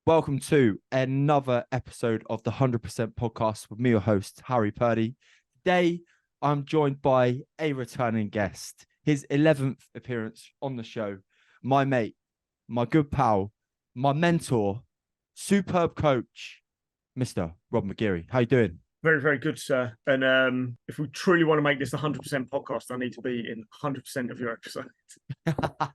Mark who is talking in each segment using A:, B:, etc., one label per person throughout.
A: Welcome to another episode of the 100% podcast with me, your host, Harry Purdy. Today, I'm joined by a returning guest, his 11th appearance on the show, my mate, my good pal, my mentor, superb coach, Mr. Robb McGeary. How you doing?
B: Very, very good, sir. And if we truly want to make this a 100% podcast, I need to be in 100% of your episodes.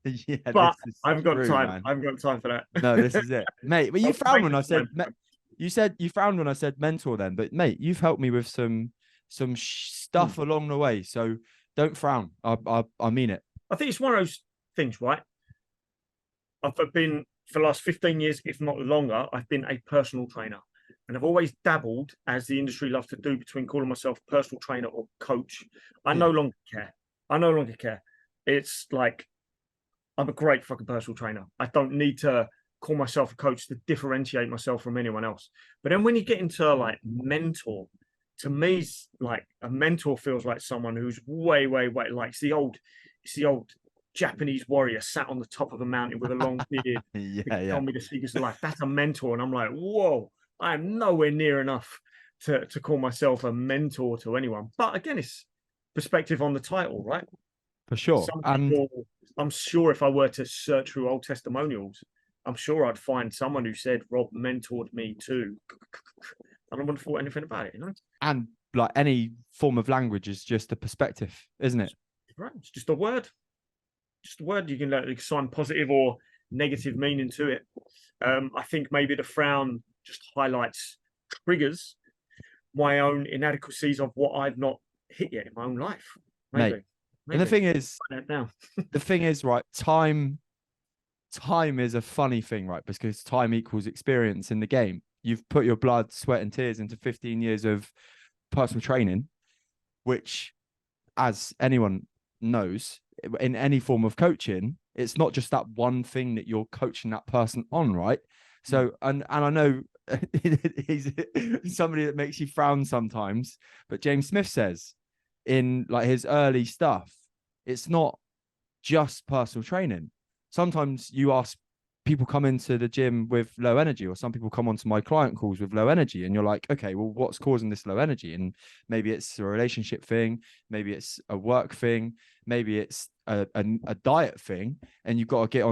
A: Yeah,
B: But
A: this is
B: I haven't got
A: true,
B: time.
A: man.
B: I haven't got time for that.
A: No, this is it, mate. But you frowned when I said,
B: time.
A: you said you frowned when I said mentor then, but mate, you've helped me with some stuff along the way. So don't frown. I mean it.
B: I think it's one of those things, right? I've been, for the last 15 years, if not longer, I've been a personal trainer. And I've always dabbled, as the industry loves to do, between calling myself personal trainer or coach. I no longer care. I no longer care. It's like, I'm a great fucking personal trainer. I don't need to call myself a coach to differentiate myself from anyone else. But then when you get into like mentor, to me, like a mentor feels like someone who's way like it's the old Japanese warrior sat on the top of a mountain with a long beard. Tell me the secrets of life. That's a mentor. And I'm like, whoa, I am nowhere near enough to call myself a mentor to anyone. But again, it's perspective on the title, right?
A: For sure.
B: Some people, I'm sure if I were to search through old testimonials, I'm sure I'd find someone who said, Rob mentored me too. I don't want to thought anything about it, you know?
A: And like any form of language is just a perspective, isn't it?
B: Right. It's just a word. Just a word. You can assign positive or negative meaning to it. I think maybe the frown just highlights, triggers my own inadequacies of what I've not hit yet in my own life. Maybe.
A: Mate. And the thing is, right, time is a funny thing, right? Because time equals experience in the game. You've put your blood, sweat, and tears into 15 years of personal training, which, as anyone knows, in any form of coaching, it's not just that one thing that you're coaching that person on, right? So, and I know he's somebody that makes you frown sometimes, but James Smith says in like his early stuff, it's not just personal training. Sometimes you ask people come into the gym with low energy, or some people come onto my client calls with low energy, and you're like, okay, well, what's causing this low energy? And maybe it's a relationship thing, maybe it's a work thing, maybe it's a diet thing, and you've got to get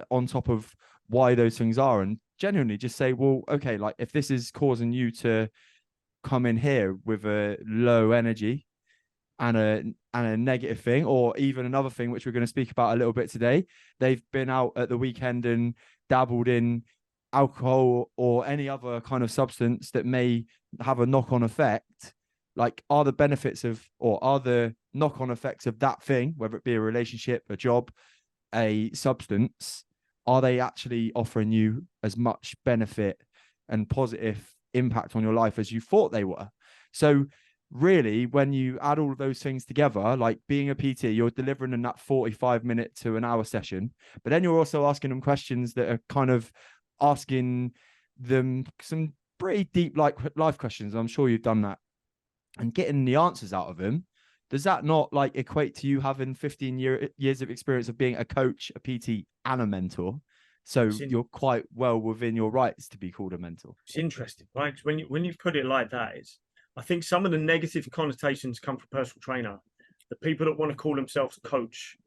A: on top of why those things are, and genuinely just say, well, okay, like if this is causing you to come in here with a low energy and a negative thing, or even another thing which we're going to speak about a little bit today, they've been out at the weekend and dabbled in alcohol or any other kind of substance that may have a knock-on effect. Like, are the benefits of, or are the knock-on effects of that thing, whether it be a relationship, a job, a substance, are they actually offering you as much benefit and positive impact on your life as you thought they were? So really, when you add all of those things together, like being a PT, you're delivering in that 45-minute to an hour session, but then you're also asking them questions that are kind of asking them some pretty deep like life questions. I'm sure you've done that, and getting the answers out of them. Does that not like equate to you having 15 years of experience of being a coach, a PT, and a mentor? So you're quite well within your rights to be called a mentor.
B: It's interesting, right? When you put it like that, I think some of the negative connotations come from personal trainer. The people that want to call themselves coach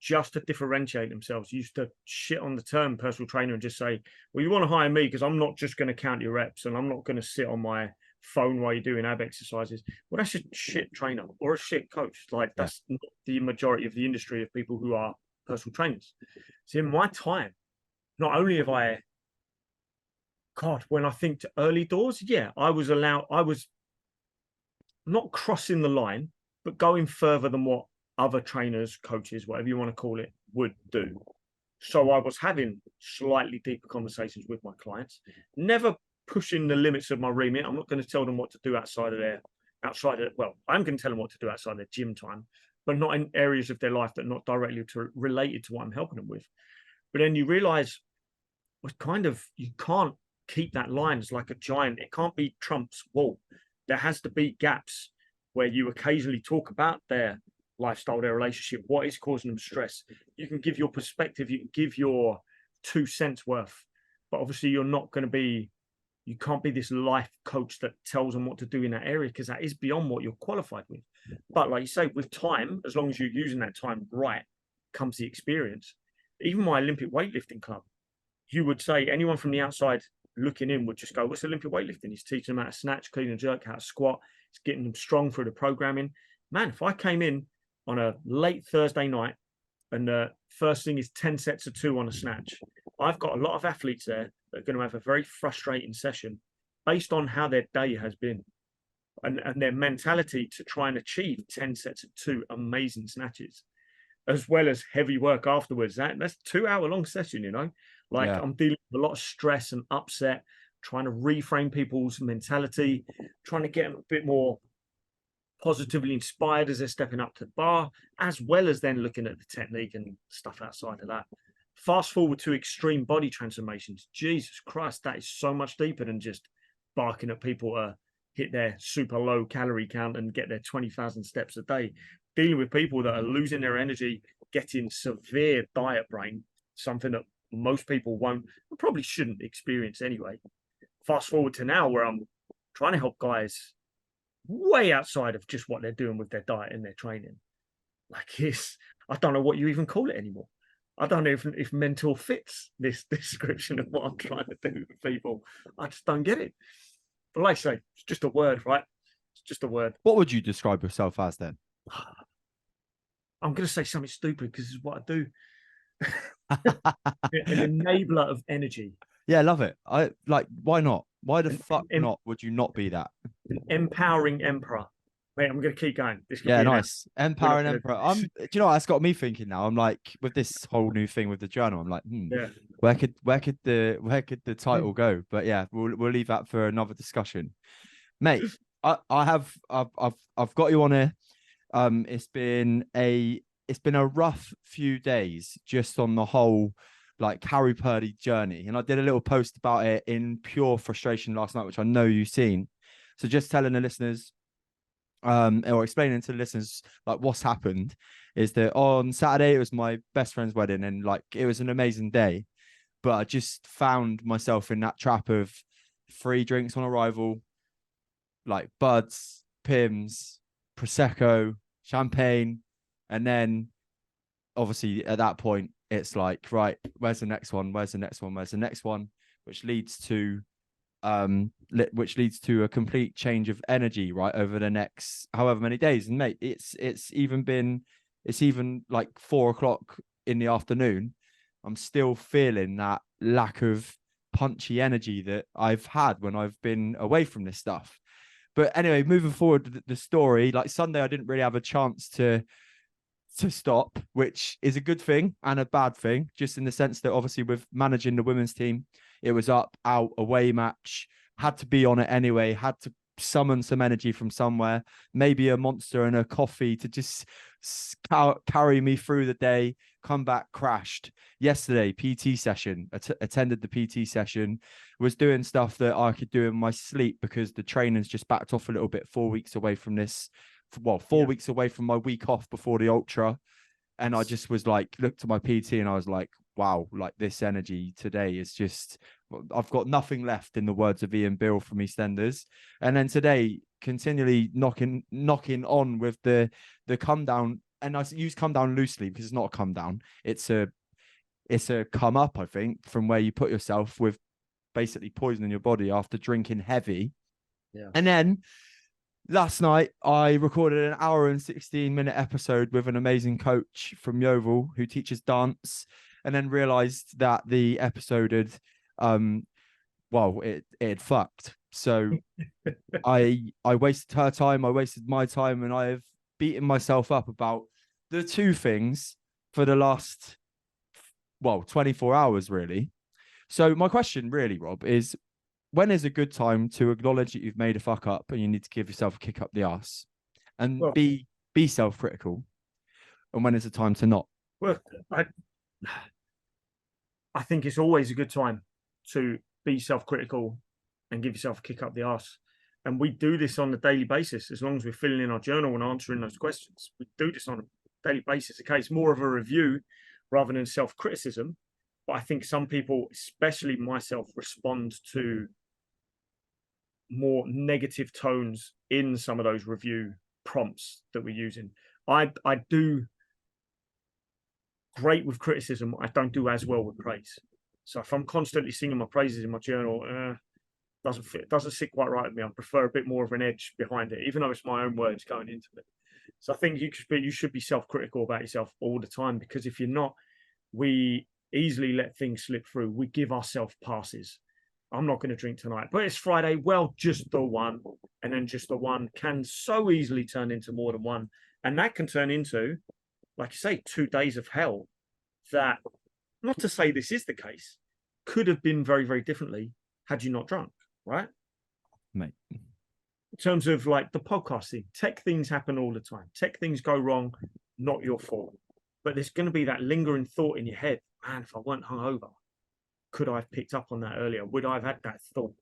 B: just to differentiate themselves used to shit on the term personal trainer and just say, well, you want to hire me because I'm not just going to count your reps and I'm not going to sit on my phone while you're doing ab exercises. Well, that's a shit trainer or a shit coach. Like, that's not the majority of the industry of people who are personal trainers. So in my time, not only have I, God, when I think to early doors, I was not crossing the line, but going further than what other trainers, coaches, whatever you want to call it, would do. So I was having slightly deeper conversations with my clients, never pushing the limits of my remit. I'm not going to tell them what to do I'm going to tell them what to do outside their gym time, but not in areas of their life that are not directly related to what I'm helping them with. But then you realize, you can't keep that line as like a giant. It can't be Trump's wall. There has to be gaps where you occasionally talk about their lifestyle, their relationship, what is causing them stress. You can give your perspective, you can give your 2 cents worth, but obviously you can't be this life coach that tells them what to do in that area, because that is beyond what you're qualified with. But like you say, with time, as long as you're using that time right, comes the experience. Even my Olympic weightlifting club, you would say anyone from the outside looking in would just go, what's Olympic weightlifting? He's teaching them how to snatch, clean and jerk, how to squat. He's getting them strong through the programming. Man, if I came in on a late Thursday night and the first thing is 10 sets of 2 on a snatch, I've got a lot of athletes there that are going to have a very frustrating session based on how their day has been and their mentality to try and achieve 10 sets of 2 amazing snatches, as well as heavy work afterwards. That's 2-hour long session, you know. Like,
A: Yeah.
B: I'm dealing with a lot of stress and upset, trying to reframe people's mentality, trying to get them a bit more positively inspired as they're stepping up to the bar, as well as then looking at the technique and stuff outside of that. Fast forward to extreme body transformations. Jesus Christ, that is so much deeper than just barking at people to hit their super low calorie count and get their 20,000 steps a day. Dealing with people that are losing their energy, getting severe diet brain, something that most people won't, probably shouldn't experience anyway. Fast forward to now, where I'm trying to help guys way outside of just what they're doing with their diet and their training. Like, I don't know what you even call it anymore. I don't know if mental fits this description of what I'm trying to do with people. I just don't get it. But like I say, it's just a word, right? It's just a word.
A: What would you describe yourself as then?
B: I'm going to say something stupid because it's what I do. An enabler of energy.
A: Yeah, love it. I like, why not? Why the fuck not would you not be that?
B: An empowering emperor. Wait, I'm going to keep going. This could
A: Yeah,
B: be
A: nice. Empowering emperor. Do you know what? That's got me thinking now. I'm like, with this whole new thing with the journal, I'm like,
B: yeah.
A: where could the title go? But yeah, we'll leave that for another discussion, mate. I've got you on here. It's been a rough few days just on the whole like Harry Purdy journey, and I did a little post about it in pure frustration last night, which I know you've seen. So just telling the listeners, or explaining to the listeners like what's happened is that on Saturday it was my best friend's wedding, and like it was an amazing day, but I just found myself in that trap of 3 drinks on arrival, like buds, pims, prosecco, champagne, and then obviously at that point it's like, right, where's the next one, which leads to a complete change of energy right over the next however many days. And mate, it's even like 4 o'clock in the afternoon. I'm still feeling that lack of punchy energy that I've had when I've been away from this stuff. But anyway, moving forward, the story, like Sunday, I didn't really have a chance to stop, which is a good thing and a bad thing, just in the sense that obviously with managing the women's team, it was up, out, away match, had to be on it anyway, had to summon some energy from somewhere, maybe a monster and a coffee to just carry me through the day, come back, crashed. Yesterday, PT session, attended the PT session, was doing stuff that I could do in my sleep because the training's just backed off a little bit, 4 weeks away from this. Well, 4 weeks away from my week off before the ultra. And I just was like, looked at my PT and I was like, wow, like this energy today is just, I've got nothing left, in the words of Ian Bill from EastEnders. And then today, continually knocking on with the come down. And I use come down loosely because it's not a come down. It's a come up, I think, from where you put yourself with basically poisoning your body after drinking heavy.
B: Yeah.
A: And then last night, I recorded an 1:16 episode with an amazing coach from Yeovil who teaches dance, and then realized that the episode had, it had fucked. So I wasted her time, I wasted my time, and I have beaten myself up about the two things for the last, 24 hours, really. So my question really, Rob, is when is a good time to acknowledge that you've made a fuck up and you need to give yourself a kick up the ass and be self-critical, and when is the time to not?
B: Well, I think it's always a good time to be self-critical and give yourself a kick up the ass. And we do this on a daily basis, as long as we're filling in our journal and answering those questions. We do this on a daily basis. Okay, it's more of a review rather than self-criticism. But I think some people, especially myself, respond to more negative tones in some of those review prompts that we're using. I do great with criticism. I don't do as well with praise. So if I'm constantly singing my praises in my journal, doesn't sit quite right with me. I prefer a bit more of an edge behind it, even though it's my own words going into it. So I think you should be self-critical about yourself all the time, because if you're not, we easily let things slip through. We give ourselves passes. I'm not going to drink tonight, but it's Friday. Well, just the one, and then just the one can so easily turn into more than one, and that can turn into, like you say, 2 days of hell. That, not to say this is the case, could have been very, very differently had you not drunk, right?
A: Mate.
B: In terms of like the podcasting, tech things happen all the time. Tech things go wrong, not your fault. But there's going to be that lingering thought in your head, man, if I weren't hungover, could I have picked up on that earlier? Would I have had that thought?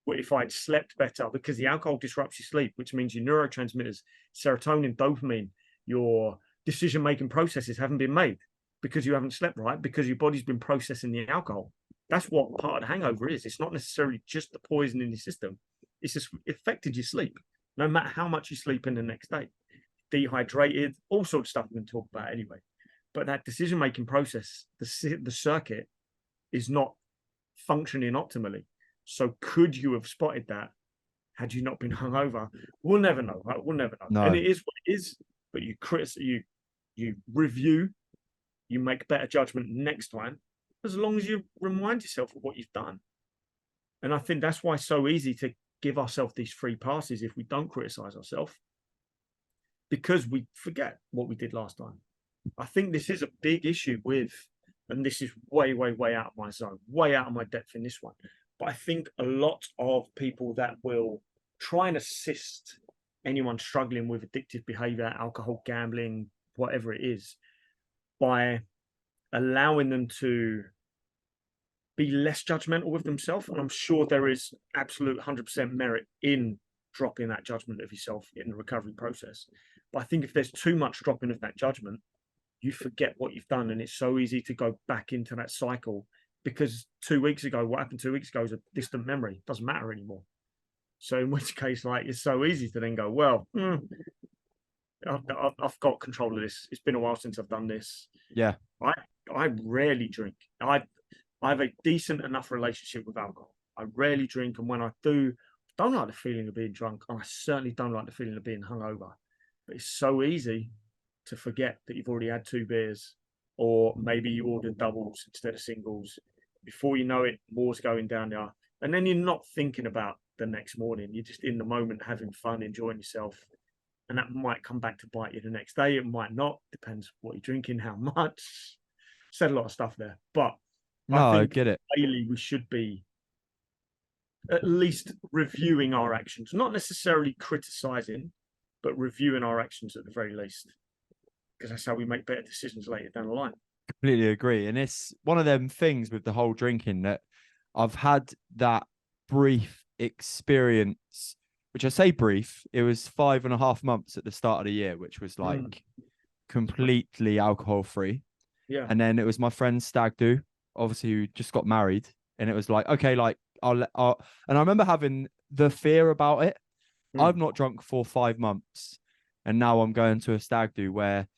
B: What if I'd slept better? Because the alcohol disrupts your sleep, which means your neurotransmitters, serotonin, dopamine, your decision-making processes haven't been made because you haven't slept right, because your body's been processing the alcohol. That's what part of the hangover is. It's not necessarily just the poison in your system. It's just affected your sleep, no matter how much you sleep in the next day. Dehydrated, all sorts of stuff we can talk about anyway. But that decision-making process, the circuit, is not functioning optimally. So could you have spotted that had you not been hungover? We'll never know, right? We'll never know.
A: No.
B: And it is what it is. But you review, you make better judgment next time, as long as you remind yourself of what you've done. And I think that's why it's so easy to give ourselves these free passes if we don't criticize ourselves, because we forget what we did last time. I think this is a big issue with, and this is way, way, way out of my zone, way out of my depth in this one. But I think a lot of people that will try and assist anyone struggling with addictive behavior, alcohol, gambling, whatever it is, by allowing them to be less judgmental with themselves. And I'm sure there is absolute 100% merit in dropping that judgment of yourself in the recovery process. But I think if there's too much dropping of that judgment, you forget what you've done. And it's so easy to go back into that cycle, because 2 weeks ago, what happened 2 weeks ago is a distant memory. It doesn't matter anymore. So in which case, like, it's so easy to then go, well, I've got control of this. It's been a while since I've done this.
A: Yeah.
B: I rarely drink. I have a decent enough relationship with alcohol. I rarely drink. And when I do, I don't like the feeling of being drunk. And I certainly don't like the feeling of being hungover. But it's so easy to forget that you've already had 2 beers, or maybe you ordered doubles instead of singles. Before you know it, more's going down there. And then you're not thinking about the next morning. You're just in the moment, having fun, enjoying yourself. And that might come back to bite you the next day. It might not. Depends what you're drinking, how much. Said a lot of stuff there. But
A: No,
B: I
A: I
B: think
A: get it.
B: daily we should be at least reviewing our actions. Not necessarily criticizing, but reviewing our actions at the very least. Because that's how we make better decisions later down the line.
A: Completely agree. And it's one of them things with the whole drinking that I've had that brief experience, which I say brief, it was 5.5 months at the start of the year, which was like completely alcohol free.
B: Yeah.
A: And then it was my friend's stag do, obviously, who just got married. And it was like, okay, like and I remember having the fear about it. I've not drunk for 5 months. And now I'm going to a stag do where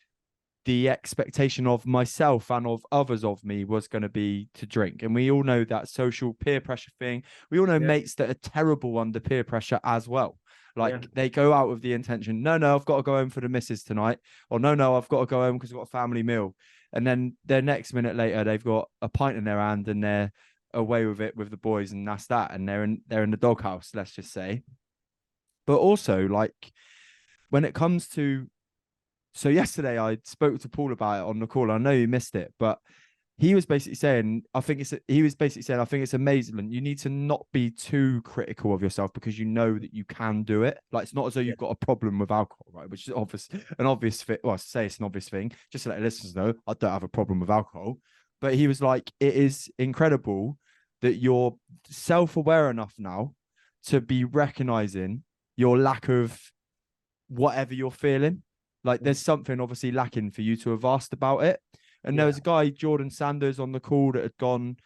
A: the expectation of myself and of others of me was going to be to drink. And we all know that social peer pressure thing. We all know mates that are terrible under peer pressure as well. Like they go out with the intention, no, I've got to go home for the missus tonight. Or no, I've got to go home because I've got a family meal. And then the next minute later, they've got a pint in their hand and they're away with it with the boys. And that's that. And they're in the doghouse, let's just say. But also, like, when it comes to, so yesterday I spoke to Paul about it on the call. I know you missed it, but he was basically saying, I think it's amazing. You need to not be too critical of yourself because you know that you can do it. Like, it's not as though you've got a problem with alcohol, right? Which is an obvious fit. Well, I say it's an obvious thing. Just to let listeners know, I don't have a problem with alcohol. But he was like, it is incredible that you're self-aware enough now to be recognizing your lack of whatever you're feeling. Like, there's something obviously lacking for you to have asked about it. And there was a guy, Jordan Sanders, on the call that had gone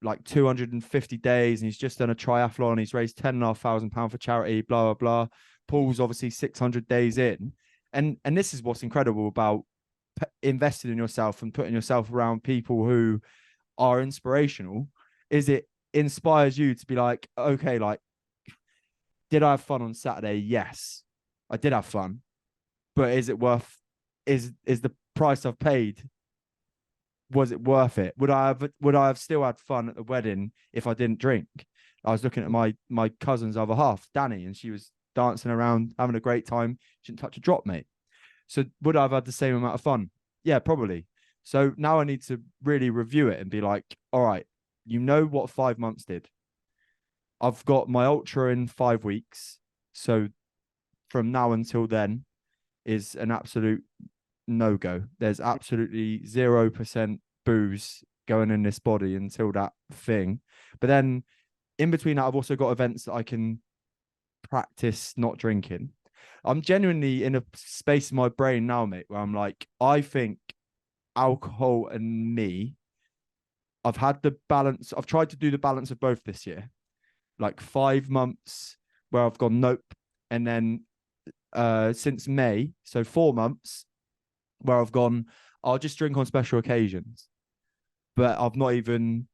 A: like 250 days, and he's just done a triathlon. He's raised £10,500 for charity, blah, blah, blah. Paul's obviously 600 days in. And this is what's incredible about investing in yourself and putting yourself around people who are inspirational, is it inspires you to be like, okay, like, did I have fun on Saturday? Yes, I did have fun. But is it worth, is the price I've paid, was it worth it? Would I have still had fun at the wedding if I didn't drink? I was looking at my cousin's other half, Danny, and she was dancing around, having a great time. She didn't touch a drop, mate. So would I have had the same amount of fun? Yeah, probably. So now I need to really review it and be like, all right, you know what 5 months did. I've got my ultra in 5 weeks. So from now until then is an absolute no-go. There's absolutely 0% booze going in this body until that thing. But then in between that, I've also got events that I can practice not drinking. I'm genuinely in a space in my brain now, mate, where I'm like, I think alcohol and me, I've had the balance. I've tried to do the balance of both this year. Like 5 months where I've gone nope. And then since May, so 4 months where I've gone, I'll just drink on special occasions. But I've not even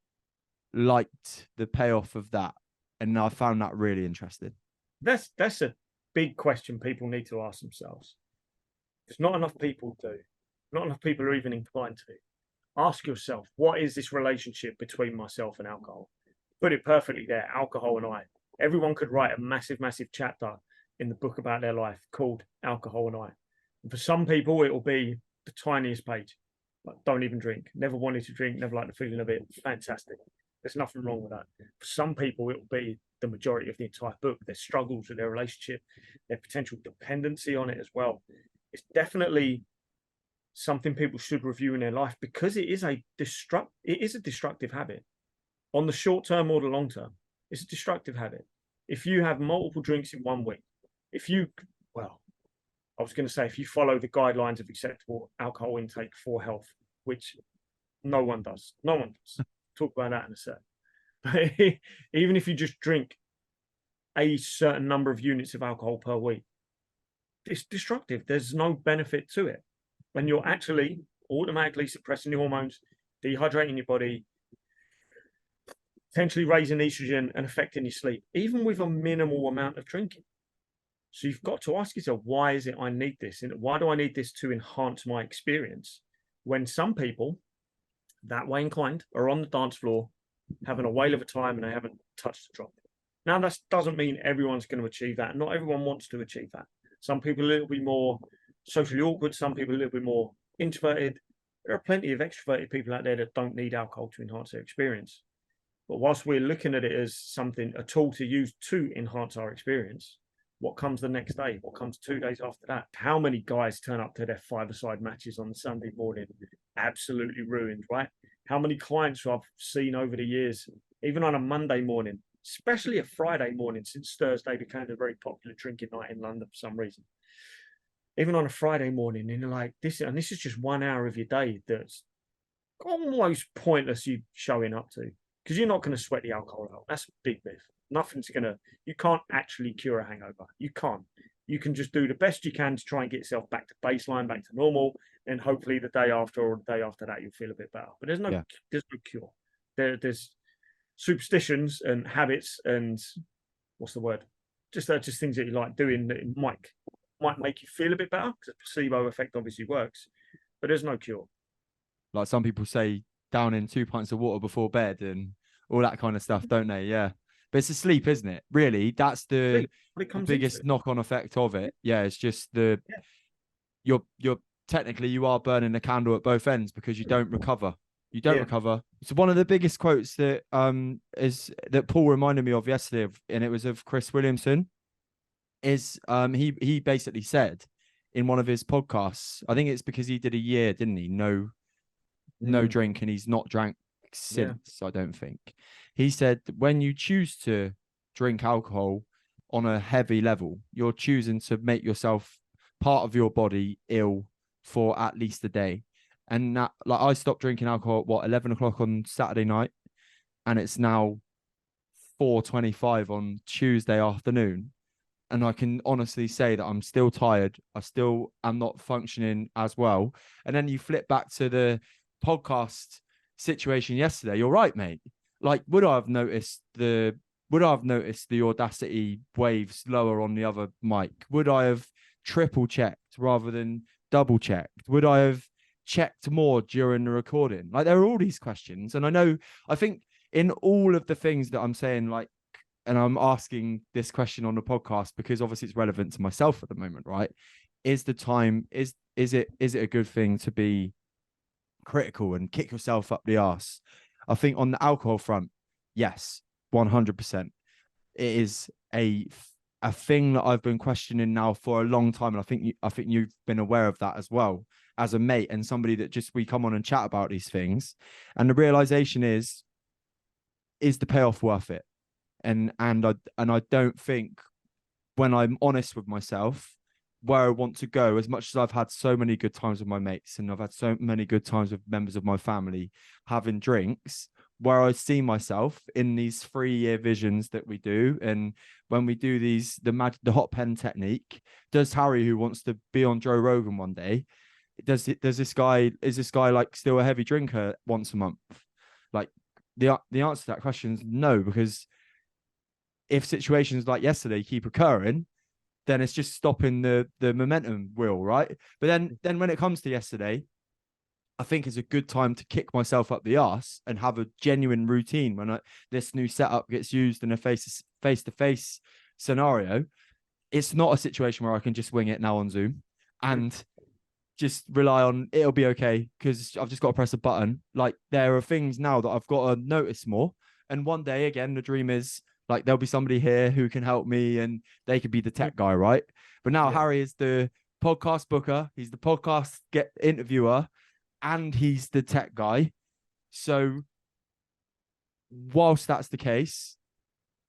A: liked the payoff of that. And I found that really interesting.
B: That's a big question people need to ask themselves. Because not enough people do. Not enough people are even inclined to. Ask yourself, what is this relationship between myself and alcohol? Put it perfectly there, alcohol and I. Everyone could write a massive, massive chapter in the book about their life called Alcohol and I. And for some people, it will be the tiniest page. Like, don't even drink. Never wanted to drink. Never liked the feeling of it. Fantastic. There's nothing wrong with that. For some people, it will be the majority of the entire book. Their struggles with their relationship, their potential dependency on it as well. It's definitely something people should review in their life because it is a destructive habit. On the short term or the long term, it's a destructive habit. If you have multiple drinks in 1 week, if you follow the guidelines of acceptable alcohol intake for health, which no one does. Talk about that in a sec. But even if you just drink a certain number of units of alcohol per week, it's destructive. There's no benefit to it. And you're actually automatically suppressing the hormones, dehydrating your body, potentially raising estrogen and affecting your sleep, even with a minimal amount of drinking. So you've got to ask yourself, why is it I need this? And why do I need this to enhance my experience? When some people, that way inclined, are on the dance floor, having a whale of a time and they haven't touched a drop. Now, that doesn't mean everyone's going to achieve that. Not everyone wants to achieve that. Some people are a little bit more socially awkward. Some people are a little bit more introverted. There are plenty of extroverted people out there that don't need alcohol to enhance their experience. But whilst we're looking at it as something, a tool to use to enhance our experience, what comes the next day? What comes 2 days after that? How many guys turn up to their five-a-side matches on Sunday morning absolutely ruined, right? How many clients who I've seen over the years, even on a Monday morning, especially a Friday morning, since Thursday became a very popular drinking night in London for some reason. Even on a Friday morning, and like this is just 1 hour of your day that's almost pointless you showing up to, because you're not going to sweat the alcohol out. That's a big myth. You can't actually cure a hangover. You can't. You can just do the best you can to try and get yourself back to baseline, back to normal, and hopefully the day after or the day after that you'll feel a bit better. But there's no cure. There's superstitions and habits and what's the word? Just things that you like doing that it might make you feel a bit better, because the placebo effect obviously works, but there's no cure.
A: Like some people say, down in 2 pints of water before bed and all that kind of stuff, don't they? Yeah. But it's the sleep, isn't it? Really, that's the biggest knock-on effect of it. Yeah, it's just you're technically you are burning the candle at both ends because you don't recover. You don't recover. So one of the biggest quotes that that Paul reminded me of yesterday, and it was of Chris Williamson, is he basically said in one of his podcasts, I think it's because he did a year, didn't he? No drink, and he's not drank since, I don't think. He said when you choose to drink alcohol on a heavy level, you're choosing to make yourself part of your body ill for at least a day. And that, like, I stopped drinking alcohol at 11 o'clock on Saturday night, and it's now 4:25 on Tuesday afternoon. And I can honestly say that I'm still tired. I still am not functioning as well. And then you flip back to the podcast situation yesterday. You're right, mate. Like, would I have noticed the Audacity waves lower on the other mic? Would I have triple checked rather than double checked? Would I have checked more during the recording? Like, there are all these questions. And I think in all of the things that I'm saying, like, and I'm asking this question on the podcast because obviously it's relevant to myself at the moment, right? Is it a good thing to be critical and kick yourself up the arse? I think on the alcohol front, yes, 100%. It is a thing that I've been questioning now for a long time, and I think you've been aware of that as well as a mate and somebody that just we come on and chat about these things, and the realization is the payoff worth it? And I don't think, when I'm honest with myself, where I want to go, as much as I've had so many good times with my mates and I've had so many good times with members of my family having drinks, where I see myself in these 3-year visions that we do. And when we do the hot pen technique, does Harry, who wants to be on Joe Rogan one day, is this guy like still a heavy drinker once a month? Like, the answer to that question is no, because if situations like yesterday keep occurring, then it's just stopping the momentum wheel, right? But then when it comes to yesterday, I think it's a good time to kick myself up the arse and have a genuine routine when this new setup gets used in a face-to-face scenario. It's not a situation where I can just wing it now on Zoom and just rely on it'll be okay because I've just got to press a button. Like, there are things now that I've got to notice more. And one day, again, the dream is, like, there'll be somebody here who can help me and they could be the tech guy, right? But now Harry is the podcast booker. He's the podcast interviewer, and he's the tech guy. So whilst that's the case,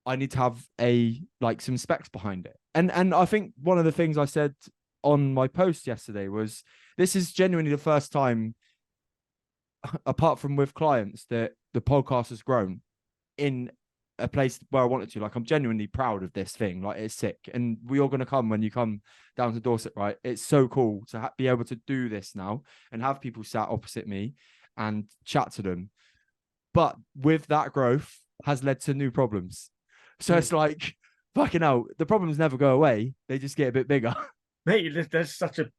A: I need to have some specs behind it. And I think one of the things I said on my post yesterday was, this is genuinely the first time, apart from with clients, that the podcast has grown in a place where I wanted to. Like, I'm genuinely proud of this thing. Like, it's sick. And we are going to come when you come down to Dorset, right? It's so cool to be able to do this now and have people sat opposite me and chat to them. But with that growth has led to new problems. So it's like, fucking hell, the problems never go away. They just get a bit bigger.
B: Mate, there's such a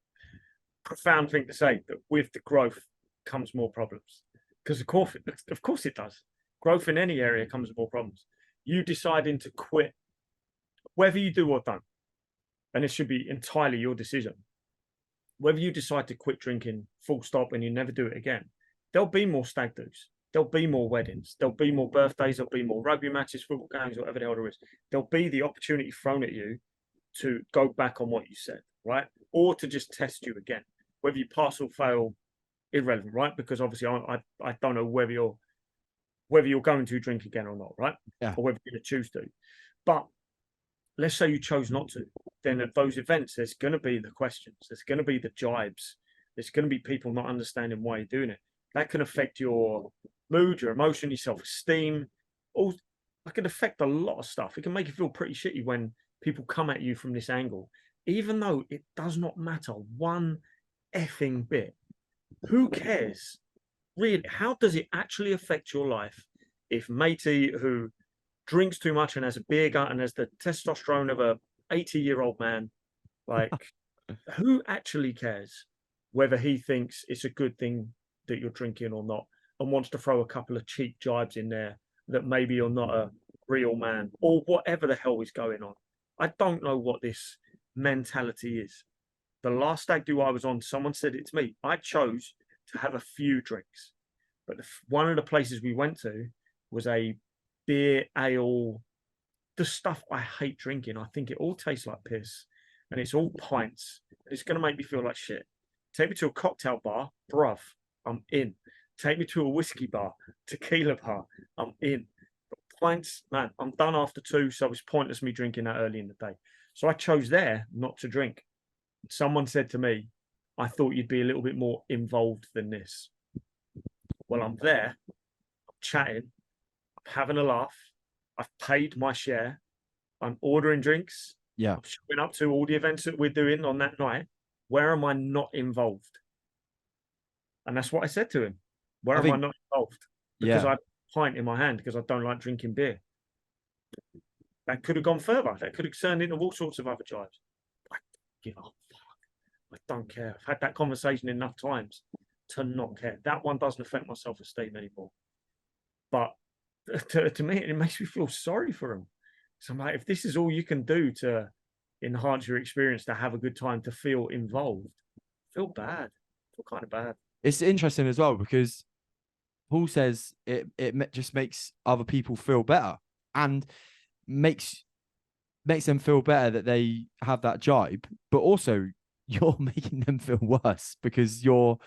B: profound thing to say, that with the growth comes more problems. Because of course it does. Growth in any area comes with more problems. You deciding to quit, whether you do or don't, and it should be entirely your decision, whether you decide to quit drinking full stop and you never do it again, there'll be more stag do's, there'll be more weddings, there'll be more birthdays, there'll be more rugby matches, football games, whatever the hell there is. There'll be the opportunity thrown at you to go back on what you said, right? Or to just test you again. Whether you pass or fail, irrelevant, right? Because obviously I don't know whether you're going to drink again or not, right?
A: Yeah.
B: Or whether you're going to choose to. But let's say you chose not to. Then at those events, there's going to be the questions. There's going to be the jibes. There's going to be people not understanding why you're doing it. That can affect your mood, your emotion, your self-esteem. All that can affect a lot of stuff. It can make you feel pretty shitty when people come at you from this angle, even though it does not matter one effing bit. Who cares? Really, how does it actually affect your life if matey, who drinks too much and has a beer gut and has the testosterone of a 80-year-old man, like, who actually cares whether he thinks it's a good thing that you're drinking or not, and wants to throw a couple of cheap jibes in there that maybe you're not a real man, or whatever the hell is going on? I don't know what this mentality is. The last stag do I was on, someone said it to me. I chose to have a few drinks, but one of the places we went to was a beer, ale, the stuff I hate drinking. I think it all tastes like piss, and it's all pints. It's going to make me feel like shit. Take me to a cocktail bar, bruv, I'm in. Take me to a whiskey bar, tequila bar, I'm in. But pints, man, I'm done after 2, so it's pointless me drinking that early in the day. So I chose there not to drink. Someone said to me, I thought you'd be a little bit more involved than this. Well, I'm there, I'm chatting, I'm having a laugh. I've paid my share. I'm ordering drinks.
A: Yeah.
B: I'm showing up to all the events that we're doing on that night. Where am I not involved? And that's what I said to him. Where
A: I
B: am I
A: think,
B: not involved? Because
A: yeah,
B: I have a pint in my hand because I don't like drinking beer. That could have gone further. That could have turned into all sorts of other jibes. I give up. I don't care. I've had that conversation enough times to not care. That one doesn't affect my self-esteem anymore. But to me, it makes me feel sorry for them. So I'm like, if this is all you can do to enhance your experience, to have a good time, to feel involved, feel bad. Feel kind of bad.
A: it's interesting as well because Paul says it just makes other people feel better and makes them feel better that they have that jibe, but also you're making them feel worse because you're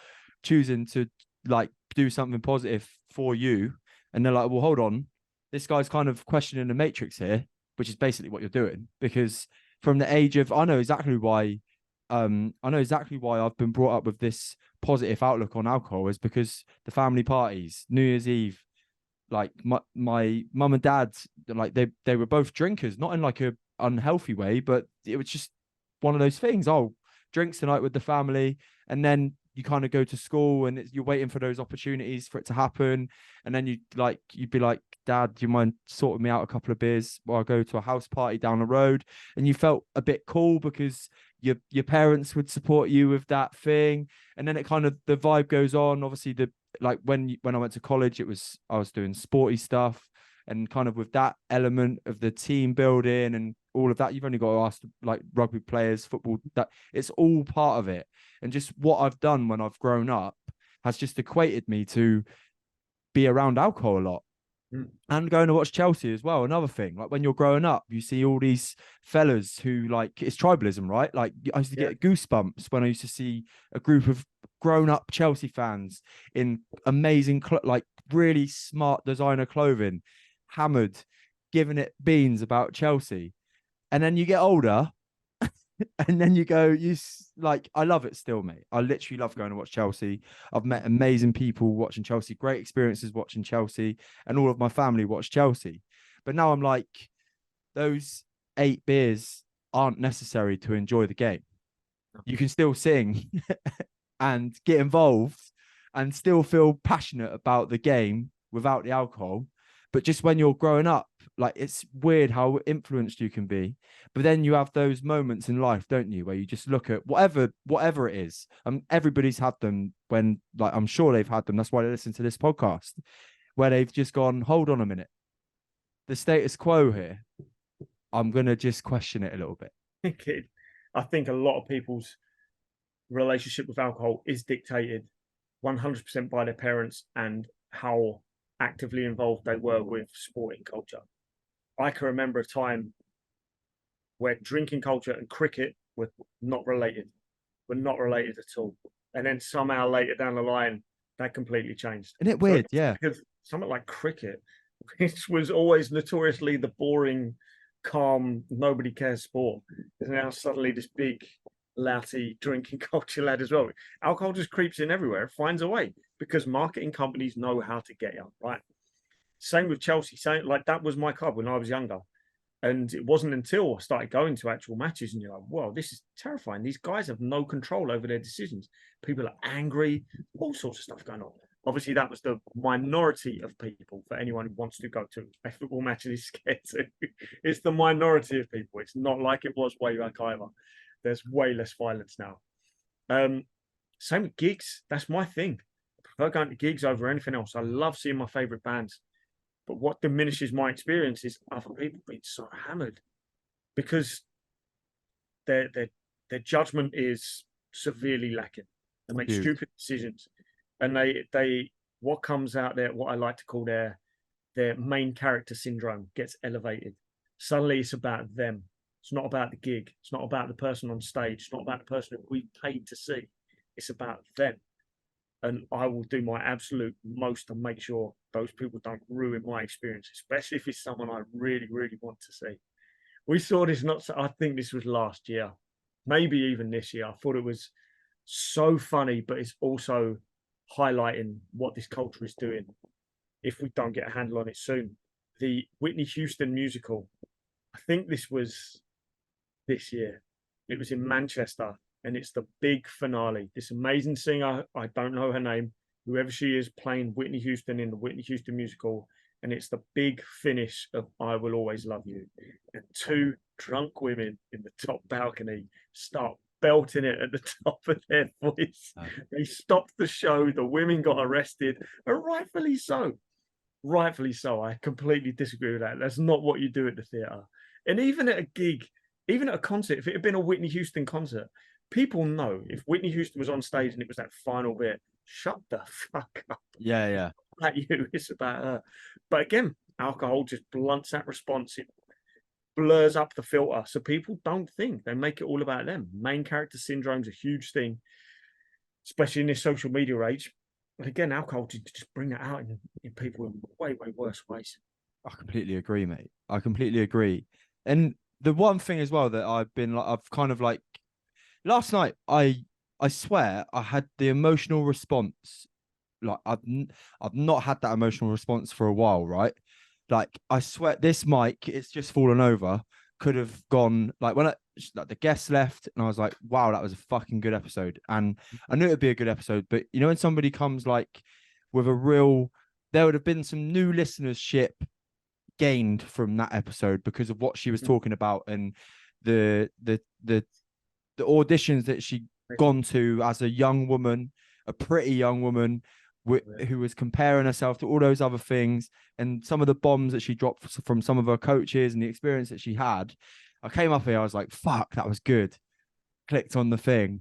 A: choosing to like do something positive for you, and they're like, well, hold on, this guy's kind of questioning the matrix here, which is basically what you're doing. Because from the age of, I know exactly why I've been brought up with this positive outlook on alcohol, is because the family parties, New Year's Eve, like my mum and dad, like they were both drinkers, not in like a unhealthy way, but it was just one of those things. Oh, drinks tonight with the family, and then you kind of go to school and you're waiting for those opportunities for it to happen, and then you'd be like, Dad, do you mind sorting me out a couple of beers while I go to a house party down the road? And you felt a bit cool because your parents would support you with that thing, and then it kind of, the vibe goes on. Obviously, the like when I went to college, I was doing sporty stuff, and kind of with that element of the team building and all of that, you've only got to ask like rugby players, football, that it's all part of it. And just what I've done when I've grown up has just equated me to be around alcohol a lot. And going to watch Chelsea as well. Another thing, like when you're growing up, you see all these fellas who, like, it's tribalism, right? Like I used to get goosebumps when I used to see a group of grown-up Chelsea fans in amazing, like really smart designer clothing, hammered, giving it beans about Chelsea. And then you get older and then you go, like, I love it still, mate. I literally love going to watch Chelsea. I've met amazing people watching Chelsea, great experiences watching Chelsea, and all of my family watch Chelsea. But now I'm like, those 8 beers aren't necessary to enjoy the game. You can still sing and get involved and still feel passionate about the game without the alcohol. But just when you're growing up, like, it's weird how influenced you can be. But then you have those moments in life, don't you, where you just look at whatever it is. Everybody's had them when, like, I'm sure they've had them. That's why they listen to this podcast, where they've just gone, hold on a minute, the status quo here, I'm gonna just question it a little bit.
B: I think a lot of people's relationship with alcohol is dictated 100% by their parents and how actively involved they were with sporting culture. I can remember a time where drinking culture and cricket were not related at all. And then somehow later down the line, that completely changed.
A: Isn't it weird? Yeah.
B: Because something like cricket, which was always notoriously the boring, calm, nobody cares sport, is now suddenly this big, louty drinking culture lad as well. Alcohol just creeps in everywhere. It finds a way because marketing companies know how to get you, right? Same with Chelsea. Same, like, that was my club when I was younger. And it wasn't until I started going to actual matches and you're like, whoa, this is terrifying. These guys have no control over their decisions. People are angry, all sorts of stuff going on. Obviously, that was the minority of people. For anyone who wants to go to a football match and is scared to, it's the minority of people. It's not like it was way back either. There's way less violence now. Same with gigs. That's my thing. I prefer going to gigs over anything else. I love seeing my favorite bands. But what diminishes my experience is other people being so hammered because their judgment is severely lacking. They make stupid decisions, and they what comes out there, what I like to call their main character syndrome, gets elevated. Suddenly, it's about them. It's not about the gig. It's not about the person on stage. It's not about the person that we paid to see. It's about them. And I will do my absolute most to make sure those people don't ruin my experience, especially if it's someone I really, really want to see. We saw this, I think this was last year, maybe even this year. I thought it was so funny, but it's also highlighting what this culture is doing if we don't get a handle on it soon. The Whitney Houston musical, I think this was this year. It was in Manchester, and it's the big finale. This amazing singer, I don't know her name, whoever she is, playing Whitney Houston in the Whitney Houston musical, and it's the big finish of I Will Always Love You. And two drunk women in the top balcony start belting it at the top of their voice. They stopped the show. The women got arrested, and rightfully so. Rightfully so. I completely disagree with that. That's not what you do at the theatre. And even at a gig, even at a concert, if it had been a Whitney Houston concert, people know if Whitney Houston was on stage and it was that final bit, shut the fuck up.
A: Yeah, yeah.
B: It's about you, it's about her. But again, alcohol just blunts that response. It blurs up the filter. So people don't think. They make it all about them. Main character syndrome is a huge thing, especially in this social media age. But again, alcohol to just bring that out in people in way, way worse ways.
A: I completely agree, mate. I completely agree. And the one thing as well that I've kind of like last night, I swear I had the emotional response. Like I've not had that emotional response for a while, right? Like I swear this mic, it's just fallen over. Could have gone like when the guests left, and I was like, wow, that was a fucking good episode. And I knew it'd be a good episode, but you know, when somebody comes like with a real, there would have been some new listenership gained from that episode because of what she was talking about and the auditions that she'd gone to as a young woman, a pretty young woman who was comparing herself to all those other things, and some of the bombs that she dropped from some of her coaches and the experience that she had. I came up here, I was like, fuck, that was good. Clicked on the thing,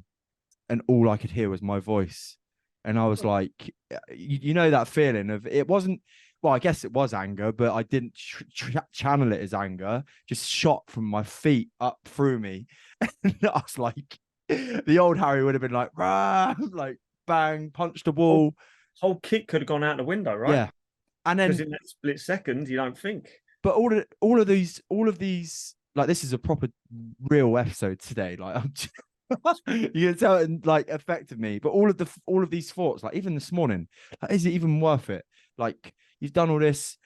A: and all I could hear was my voice. And I was like, you know, that feeling of it wasn't, well, I guess it was anger, but I didn't channel it as anger, just shot from my feet up through me. And I was like, the old Harry would have been like, rah, like bang, punched the wall.
B: Whole kit could have gone out the window, right?
A: Yeah. And then
B: because in that split second, you don't think.
A: But all of these, like this is a proper real episode today. Like I'm just, you can tell it like affected me. But all of these thoughts, like even this morning, like, is it even worth it? Like you've done all this,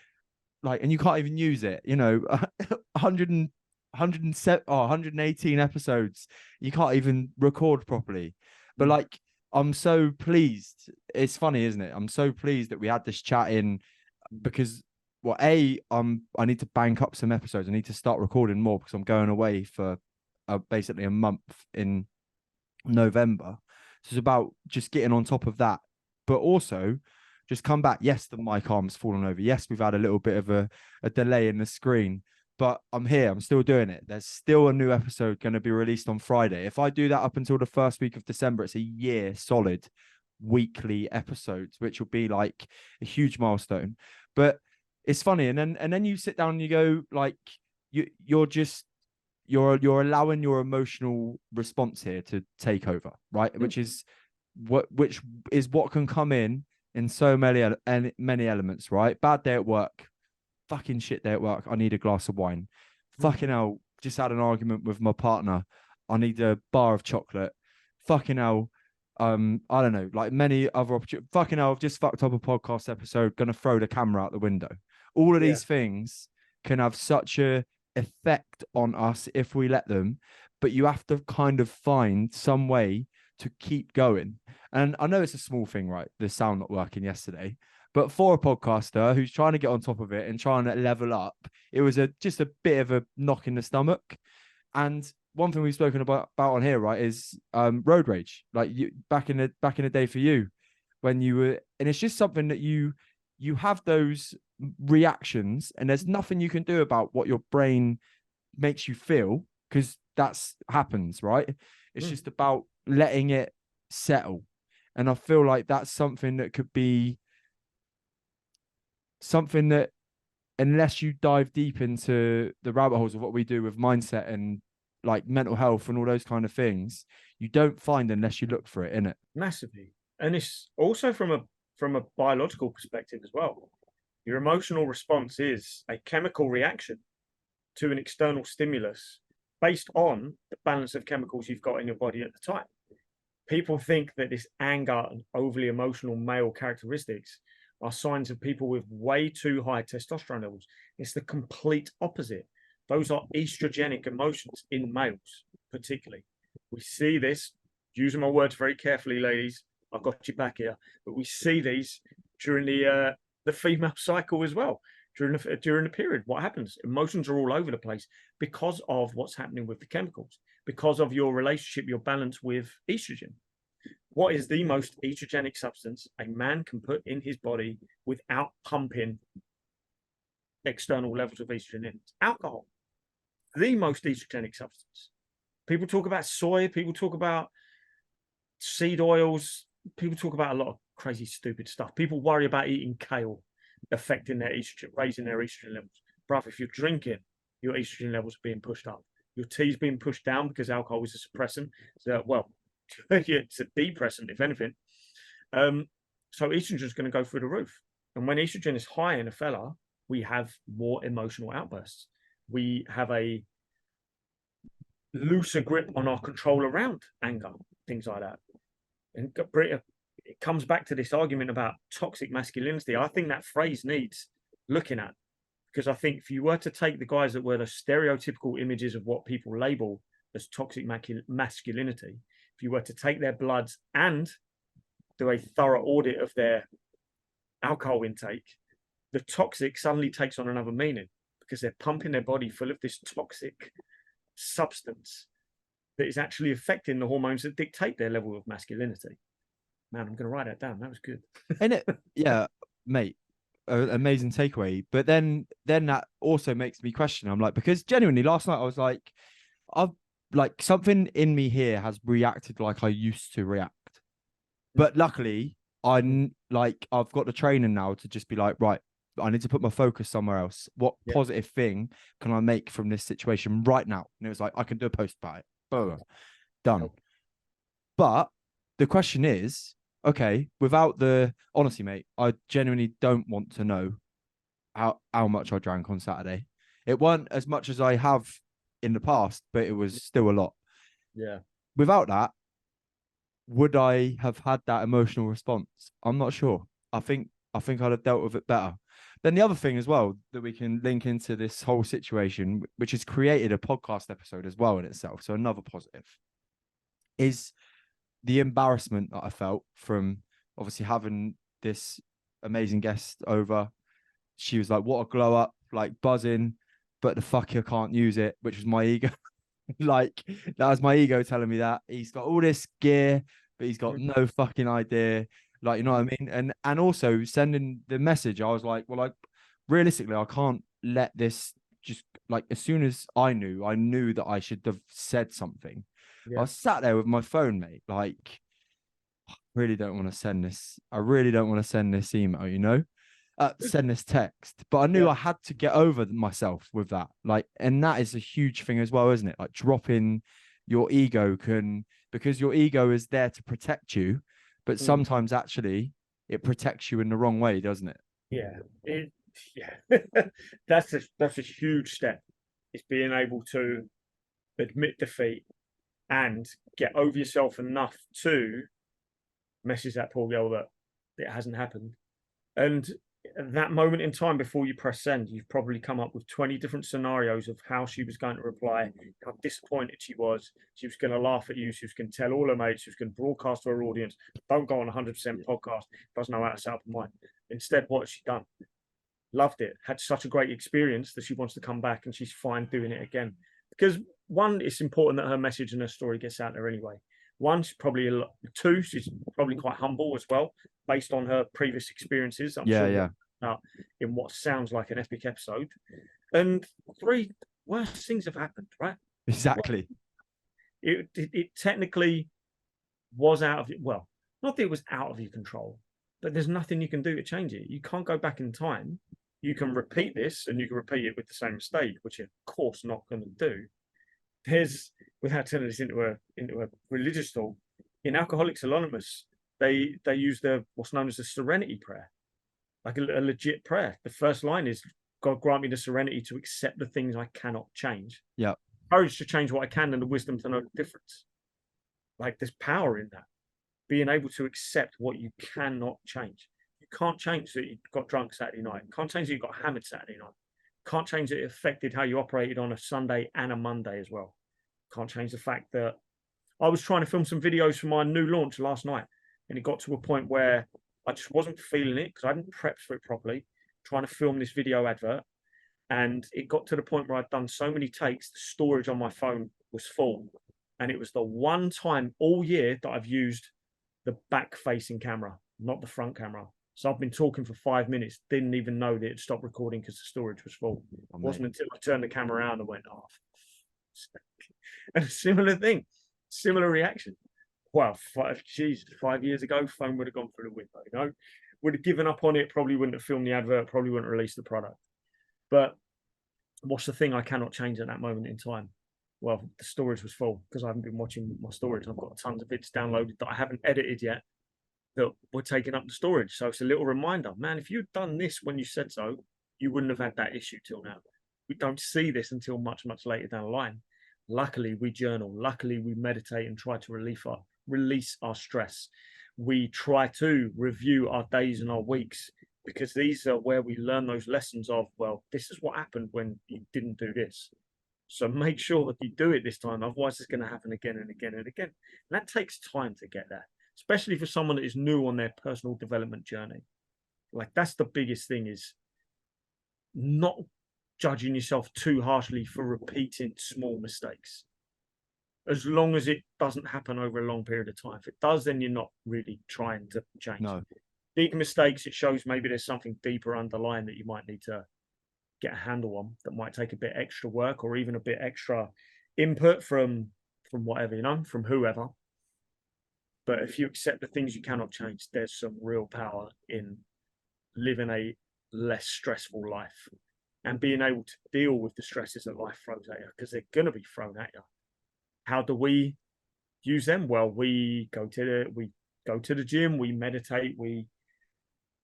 A: like, and you can't even use it. You know, 118 episodes, you can't even record properly. But like, I'm so pleased. It's funny, isn't it? I'm so pleased that we had this chat in because, well, I need to bank up some episodes. I need to start recording more because I'm going away for basically a month in November. So it's about just getting on top of that, but also just come back. Yes, the mic arm's fallen over. Yes, we've had a little bit of a delay in the screen, but I'm here. I'm still doing it. There's still a new episode going to be released on Friday. If I do that up until the first week of December, it's a year solid weekly episodes, which will be like a huge milestone. But it's funny, and then you sit down and you go like you're allowing your emotional response here to take over, right? Which is what can come in so many elements, right? Bad day at work, fucking shit day at work. I need a glass of wine. Fucking hell, just had an argument with my partner. I need a bar of chocolate. Fucking hell. I don't know, like many other opportunities. Fucking hell, I've just fucked up a podcast episode, gonna throw the camera out the window. All of these things can have such a effect on us if we let them, but you have to kind of find some way to keep going. And I know it's a small thing, right? The sound not working yesterday, but for a podcaster who's trying to get on top of it and trying to level up, it was just a bit of a knock in the stomach. And one thing we've spoken about on here, right, is road rage. Like you back in the day for you, when you were, and it's just something that you have those reactions, and there's nothing you can do about what your brain makes you feel because that's happens, right? It's just about letting it settle. And I feel like that's something that could be something that, unless you dive deep into the rabbit holes of what we do with mindset and like mental health and all those kind of things, you don't find unless you look for it, innit?
B: Massively. And it's also from a biological perspective as well. Your emotional response is a chemical reaction to an external stimulus based on the balance of chemicals you've got in your body at the time. people think that this anger and overly emotional male characteristics are signs of people with way too high testosterone levels. It's the complete opposite. Those are estrogenic emotions in males, particularly. We see this, using my words very carefully, ladies. I've got you back here, but we see these during the female cycle as well. During the period, what happens? Emotions are all over the place because of what's happening with the chemicals, because of your relationship, your balance with estrogen. What is the most estrogenic substance a man can put in his body without pumping external levels of estrogen in? It's alcohol. The most estrogenic substance. People talk about soy, people talk about seed oils, people talk about a lot of crazy, stupid stuff. People worry about eating kale affecting their estrogen, raising their estrogen levels. Bruv, if you're drinking, your estrogen levels are being pushed up. Your T's being pushed down because alcohol is a suppressant. So, well, it's a depressant, if anything. So estrogen is going to go through the roof. And when estrogen is high in a fella, we have more emotional outbursts. We have a looser grip on our control around anger, things like that. And it comes back to this argument about toxic masculinity. I think that phrase needs looking at, because I think if you were to take the guys that were the stereotypical images of what people label as toxic masculinity, if you were to take their bloods and do a thorough audit of their alcohol intake, the toxic suddenly takes on another meaning, because they're pumping their body full of this toxic substance that is actually affecting the hormones that dictate their level of masculinity. Man, I'm going to write that down. That was good.
A: And it, yeah, mate, amazing takeaway. But then that also makes me question. I'm like, because genuinely last night I was like, I've like something in me here has reacted like I used to react. But luckily, I've got the training now to just be like, right, I need to put my focus somewhere else. What positive thing can I make from this situation right now? And it was like, I can do a post about it. Boom. Done. But the question is, okay, without the honestly, mate, I genuinely don't want to know how much I drank on Saturday. It wasn't as much as I have in the past, but it was still a lot.
B: Yeah.
A: Without that, would I have had that emotional response? I'm not sure. I think I'd have dealt with it better. Then the other thing as well that we can link into this whole situation, which has created a podcast episode as well in itself. So another positive is the embarrassment that I felt from obviously having this amazing guest over. She was like, what a glow up, like buzzing, but the fuck you can't use it, which was my ego. Like that was my ego telling me that he's got all this gear, but he's got no fucking idea. Like, you know what I mean? And also sending the message, I was like, well, like realistically, I can't let this just like as soon as I knew that I should have said something. I was sat there with my phone, mate. Like, I really don't want to send this. I really don't want to send this email, you know? Send this text. But I knew I had to get over myself with that. Like, and that is a huge thing as well, isn't it? Like dropping your ego because your ego is there to protect you, but sometimes actually it protects you in the wrong way, doesn't it?
B: Yeah. That's a huge step. It's being able to admit defeat and get over yourself enough to message that poor girl that it hasn't happened. And at that moment in time before you press send, you've probably come up with 20 different scenarios of how she was going to reply, how disappointed she was going to laugh at you, she was going to tell all her mates, she was going to broadcast to her audience, don't go on 100% podcast, doesn't know how to set up a mic. Instead, what has she done? Loved it, had such a great experience that she wants to come back and she's fine doing it again. Because one, it's important that her message and her story gets out there anyway. One, she's probably two, she's probably quite humble as well, based on her previous experiences. I'm sure in what sounds like an epic episode. And three, worse things have happened, right?
A: Exactly.
B: It technically was out of, well, not that it was out of your control, but there's nothing you can do to change it. You can't go back in time. You can repeat this and you can repeat it with the same mistake, which you're of course not going to do. There's, without turning this into a religious talk, in Alcoholics Anonymous, they use what's known as the serenity prayer, like a legit prayer. The first line is, God grant me the serenity to accept the things I cannot change.
A: Yeah.
B: Courage to change what I can and the wisdom to know the difference. Like there's power in that. being able to accept what you cannot change. You can't change that you got drunk Saturday night. You can't change that you got hammered Saturday night. You can't change that it affected how you operated on a Sunday and a Monday as well. You can't change the fact that I was trying to film some videos for my new launch last night, and it got to a point where I just wasn't feeling it because I hadn't prepped for it properly, trying to film this video advert. And it got to the point where I'd done so many takes, the storage on my phone was full. And it was the one time all year that I've used the back facing camera, not the front camera. So I've been talking for 5 minutes, didn't even know that it stopped recording because the storage was full. It wasn't until I turned the camera around and went, oh, and a similar thing, similar reaction. Well, 5 years ago, phone would have gone through the window, you know, would have given up on it, probably wouldn't have filmed the advert, probably wouldn't have released the product. But what's the thing I cannot change at that moment in time? Well, the storage was full because I haven't been watching my storage. I've got tons of bits downloaded that I haven't edited yet that were taking up the storage. So it's a little reminder, man, if you'd done this when you said so, you wouldn't have had that issue till now. We don't see this until much, much later down the line. Luckily, we journal. Luckily, we meditate and try to release our stress. We try to review our days and our weeks, because these are where we learn those lessons of, well, this is what happened when you didn't do this. So make sure that you do it this time. Otherwise, it's going to happen again and again and again. And that takes time to get there, especially for someone that is new on their personal development journey. Like, that's the biggest thing, is not judging yourself too harshly for repeating small mistakes. As long as it doesn't happen over a long period of time. If it does, then you're not really trying to change.
A: No.
B: Big mistakes, it shows maybe there's something deeper underlying that you might need to get a handle on, that might take a bit extra work or even a bit extra input from whatever, you know, from whoever. But if you accept the things you cannot change, there's some real power in living a less stressful life and being able to deal with the stresses that life throws at you, because they're going to be thrown at you. How do we use them? Well, we go to the gym, we meditate, we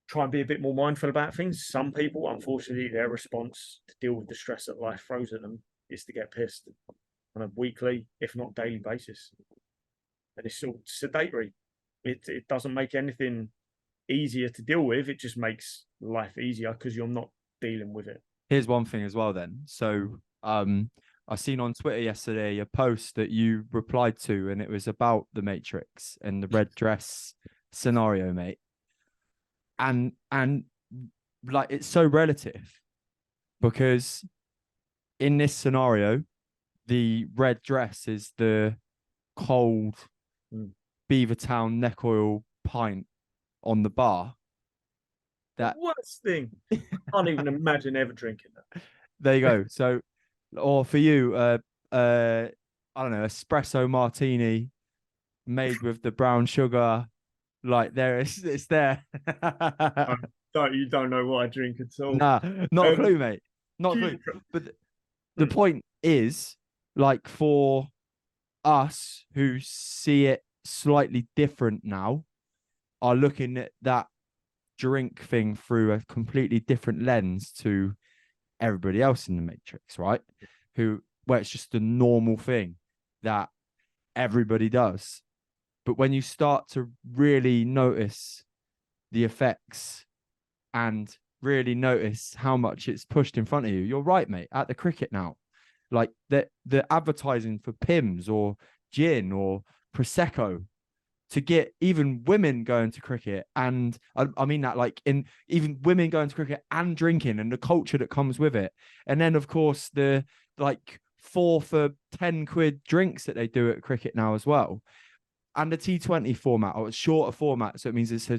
B: try and be a bit more mindful about things. Some people, unfortunately, their response to deal with the stress that life throws at them is to get pissed on a weekly, if not daily basis. And it's all sedatory. It doesn't make anything easier to deal with. It just makes life easier because you're not dealing with it.
A: Here's one thing as well then. So I seen on Twitter yesterday a post that you replied to, and it was about the Matrix and the red dress scenario, mate. And like, it's so relative, because in this scenario, the red dress is the cold Beavertown neck oil pint on the bar. That
B: worst thing. I can't even imagine ever drinking that.
A: There you go. So, or for you, I don't know, espresso martini made with the brown sugar. Like, there it's there.
B: You don't know what I drink at all.
A: Nah, not a clue, mate. Not a clue. But the point is, like, for us who see it slightly different now, are looking at that drink thing through a completely different lens to everybody else in the Matrix, right? Where it's just a normal thing that everybody does. But when you start to really notice the effects and really notice how much it's pushed in front of you, you're right, mate. At the cricket now, like the advertising for Pimm's or gin or Prosecco to get even women going to cricket. And I mean that, like, in even women going to cricket and drinking, and the culture that comes with it. And then, of course, the like 4 for 10 quid drinks that they do at cricket now as well. And the T20 format, or a shorter format. So it means it's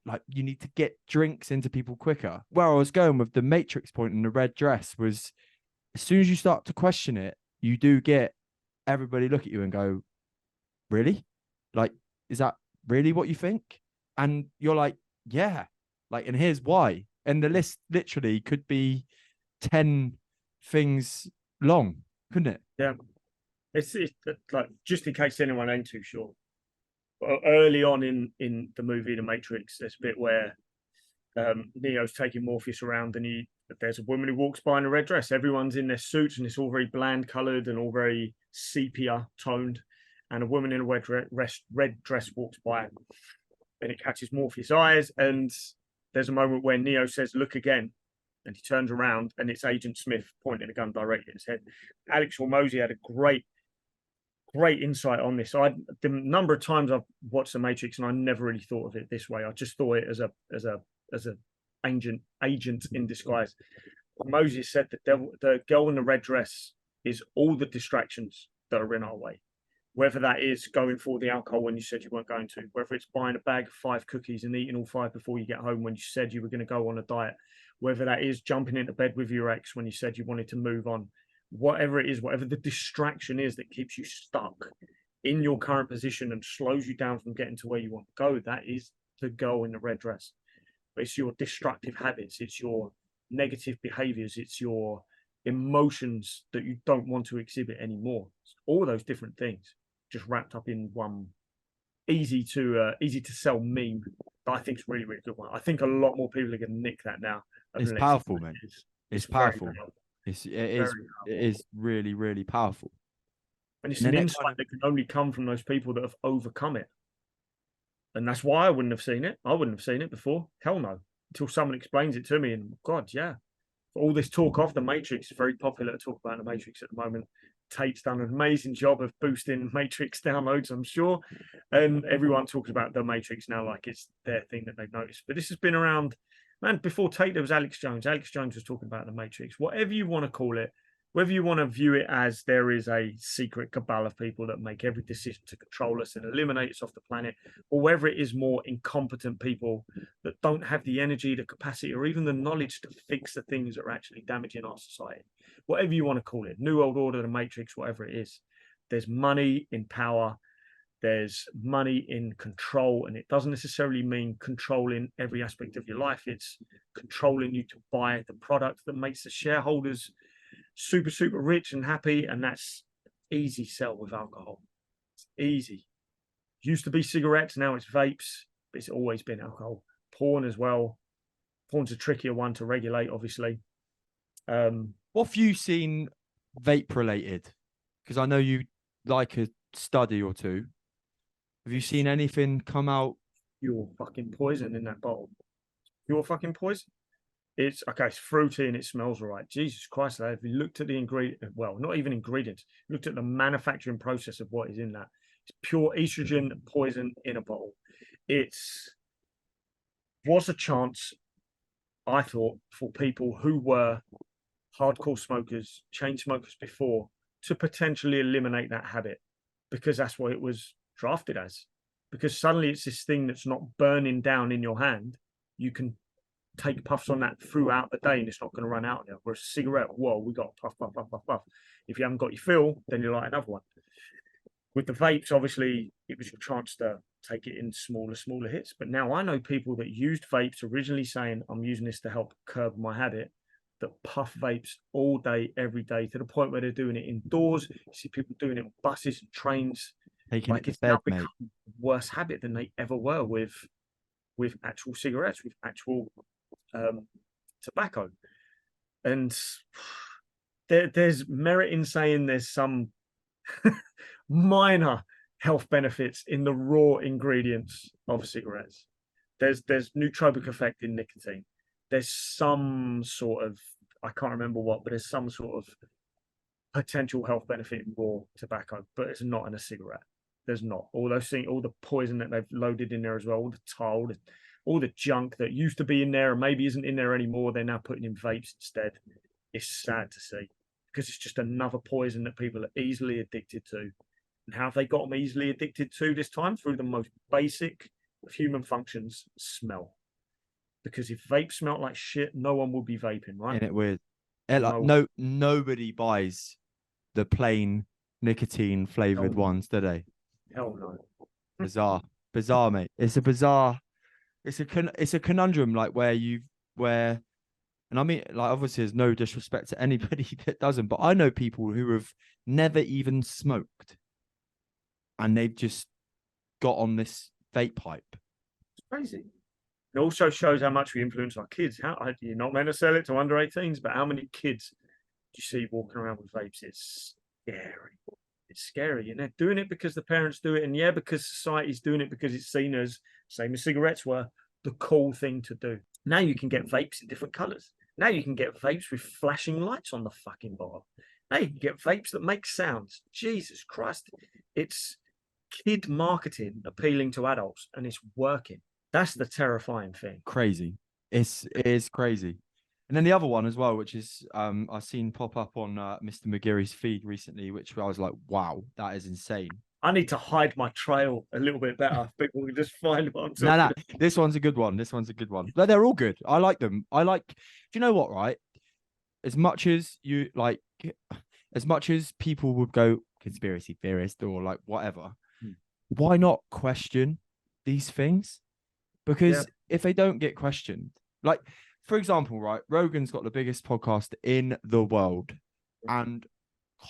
A: like you need to get drinks into people quicker. Where I was going with the Matrix point and the red dress was, as soon as you start to question it, you do get everybody look at you and go, really? Like, is that really what you think? And you're like, yeah. Like, and here's why. And the list literally could be 10 things long, couldn't it?
B: Yeah. It's like, just in case anyone ain't too sure. Early on in the movie The Matrix, there's a bit where Neo's taking Morpheus around, and there's a woman who walks by in a red dress. Everyone's in their suits, and it's all very bland coloured and all very sepia toned. and a woman in a red dress walks by, and it catches Morpheus' eyes, and there's a moment where Neo says, "Look again," and he turns around, and it's Agent Smith pointing a gun directly at his head. Alex Hormozy had a great insight on this. The number of times I've watched The Matrix, and I never really thought of it this way. I just thought it as a agent in disguise. Moses said that the girl in the red dress is all the distractions that are in our way. Whether that is going for the alcohol when you said you weren't going to, whether it's buying a bag of 5 cookies and eating all 5 before you get home when you said you were going to go on a diet, whether that is jumping into bed with your ex when you said you wanted to move on, whatever it is, whatever the distraction is that keeps you stuck in your current position and slows you down from getting to where you want to go, that is the girl in the red dress. But it's your destructive habits, it's your negative behaviors, it's your emotions that you don't want to exhibit anymore. It's all those different things just wrapped up in one easy to sell meme that I think is really, really good one. I think a lot more people are going to nick that now.
A: It's powerful, man. It's powerful. It is really, really powerful.
B: And it's an insight that can only come from those people that have overcome it. And that's why I wouldn't have seen it. I wouldn't have seen it before. Hell no. Until someone explains it to me. And God, yeah. All this talk of the Matrix is very popular to talk about the Matrix at the moment. Tate's done an amazing job of boosting Matrix downloads, I'm sure. And everyone talks about the Matrix now like it's their thing that they've noticed. But this has been around, man, before Tate, there was Alex Jones. Alex Jones was talking about the Matrix. Whatever you want to call it, whether you want to view it as there is a secret cabal of people that make every decision to control us and eliminate us off the planet, or whether it is more incompetent people that don't have the energy, the capacity, or even the knowledge to fix the things that are actually damaging our society. Whatever you want to call it, New World Order, the Matrix, whatever it is, there's money in power, there's money in control, and it doesn't necessarily mean controlling every aspect of your life. It's controlling you to buy the product that makes the shareholders super, super rich and happy, and that's easy sell with alcohol. It's easy. Used to be cigarettes, now it's vapes, but it's always been alcohol. Porn as well. Porn's a trickier one to regulate, obviously.
A: What have you seen vape related? Because I know you like a study or two. Have you seen anything come out?
B: Pure fucking poison in that bottle. Pure fucking poison. It's okay, it's fruity and it smells all right. Jesus Christ, if you looked at the ingredient, well, not even ingredients, looked at the manufacturing process of what is in that. It's pure estrogen poison in a bottle. Was a chance, I thought, for people who were hardcore smokers, chain smokers before, to potentially eliminate that habit, because that's what it was drafted as. Because suddenly it's this thing that's not burning down in your hand. You can take puffs on that throughout the day and it's not going to run out there. Whereas a cigarette, whoa, we got puff, puff, puff, puff, puff. If you haven't got your fill, then you light another one. With the vapes, obviously, it was your chance to take it in smaller hits. But now I know people that used vapes originally saying, I'm using this to help curb my habit, that puff vapes all day, every day, to the point where they're doing it indoors. You see people doing it on buses and trains.
A: Taking it to bed, mate.
B: A worse habit than they ever were with actual cigarettes, with actual tobacco. And there's merit in saying there's some minor health benefits in the raw ingredients of cigarettes. There's nootropic effect in nicotine. There's some sort of, I can't remember what, but there's some sort of potential health benefit in raw tobacco, but it's not in a cigarette. There's not. All those things, all the poison that they've loaded in there as well, all the tar, all the junk that used to be in there and maybe isn't in there anymore, they're now putting in vapes instead. It's sad to see, because it's just another poison that people are easily addicted to. And how have they got them easily addicted to this time? Through the most basic of human functions, smell. Because if vape smelled like shit, no one would be vaping, right?
A: Isn't it weird? Nobody buys the plain nicotine flavored ones, do they?
B: Hell no.
A: Bizarre, mate. It's a conundrum, like and I mean, like, obviously there's no disrespect to anybody that doesn't, but I know people who have never even smoked and they've just got on this vape hype.
B: It's crazy. It also shows how much we influence our kids. You're not meant to sell it to under 18s, but how many kids do you see walking around with vapes? It's scary. It's scary, and they're doing it because the parents do it, and yeah, because society's doing it because it's seen as, same as cigarettes were, the cool thing to do. Now you can get vapes in different colors. Now you can get vapes with flashing lights on the fucking bottle. Now you can get vapes that make sounds. Jesus Christ. It's kid marketing appealing to adults, and it's working. That's the terrifying thing.
A: Crazy. It is crazy. And then the other one as well, which is I've seen pop up on Mr. McGeary's feed recently, which I was like, wow, that is insane.
B: I need to hide my trail a little bit better. People can just find what I'm talking
A: No, this one's a good one. This one's a good one. But they're all good. I like them. I like, do you know what, right? As much as you like, as much as people would go conspiracy theorist or like whatever, why not question these things? Because if they don't get questioned, like, for example, right, Rogan's got the biggest podcast in the world, and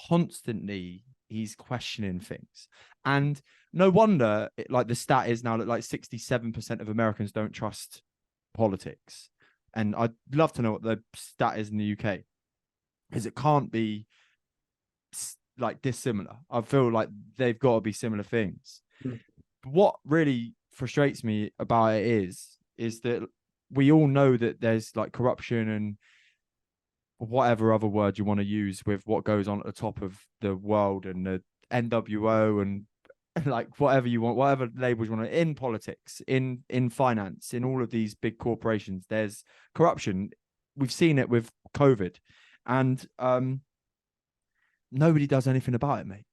A: constantly he's questioning things. And no wonder, like, the stat is now that like 67% of Americans don't trust politics. And I'd love to know what the stat is in the UK, because it can't be like dissimilar. I feel like they've got to be similar things. What really frustrates me about it is that we all know that there's like corruption and whatever other word you want to use with what goes on at the top of the world and the NWO and like whatever you want, whatever labels you want to, in politics, in finance, in all of these big corporations, there's corruption. We've seen it with COVID, and nobody does anything about it, mate.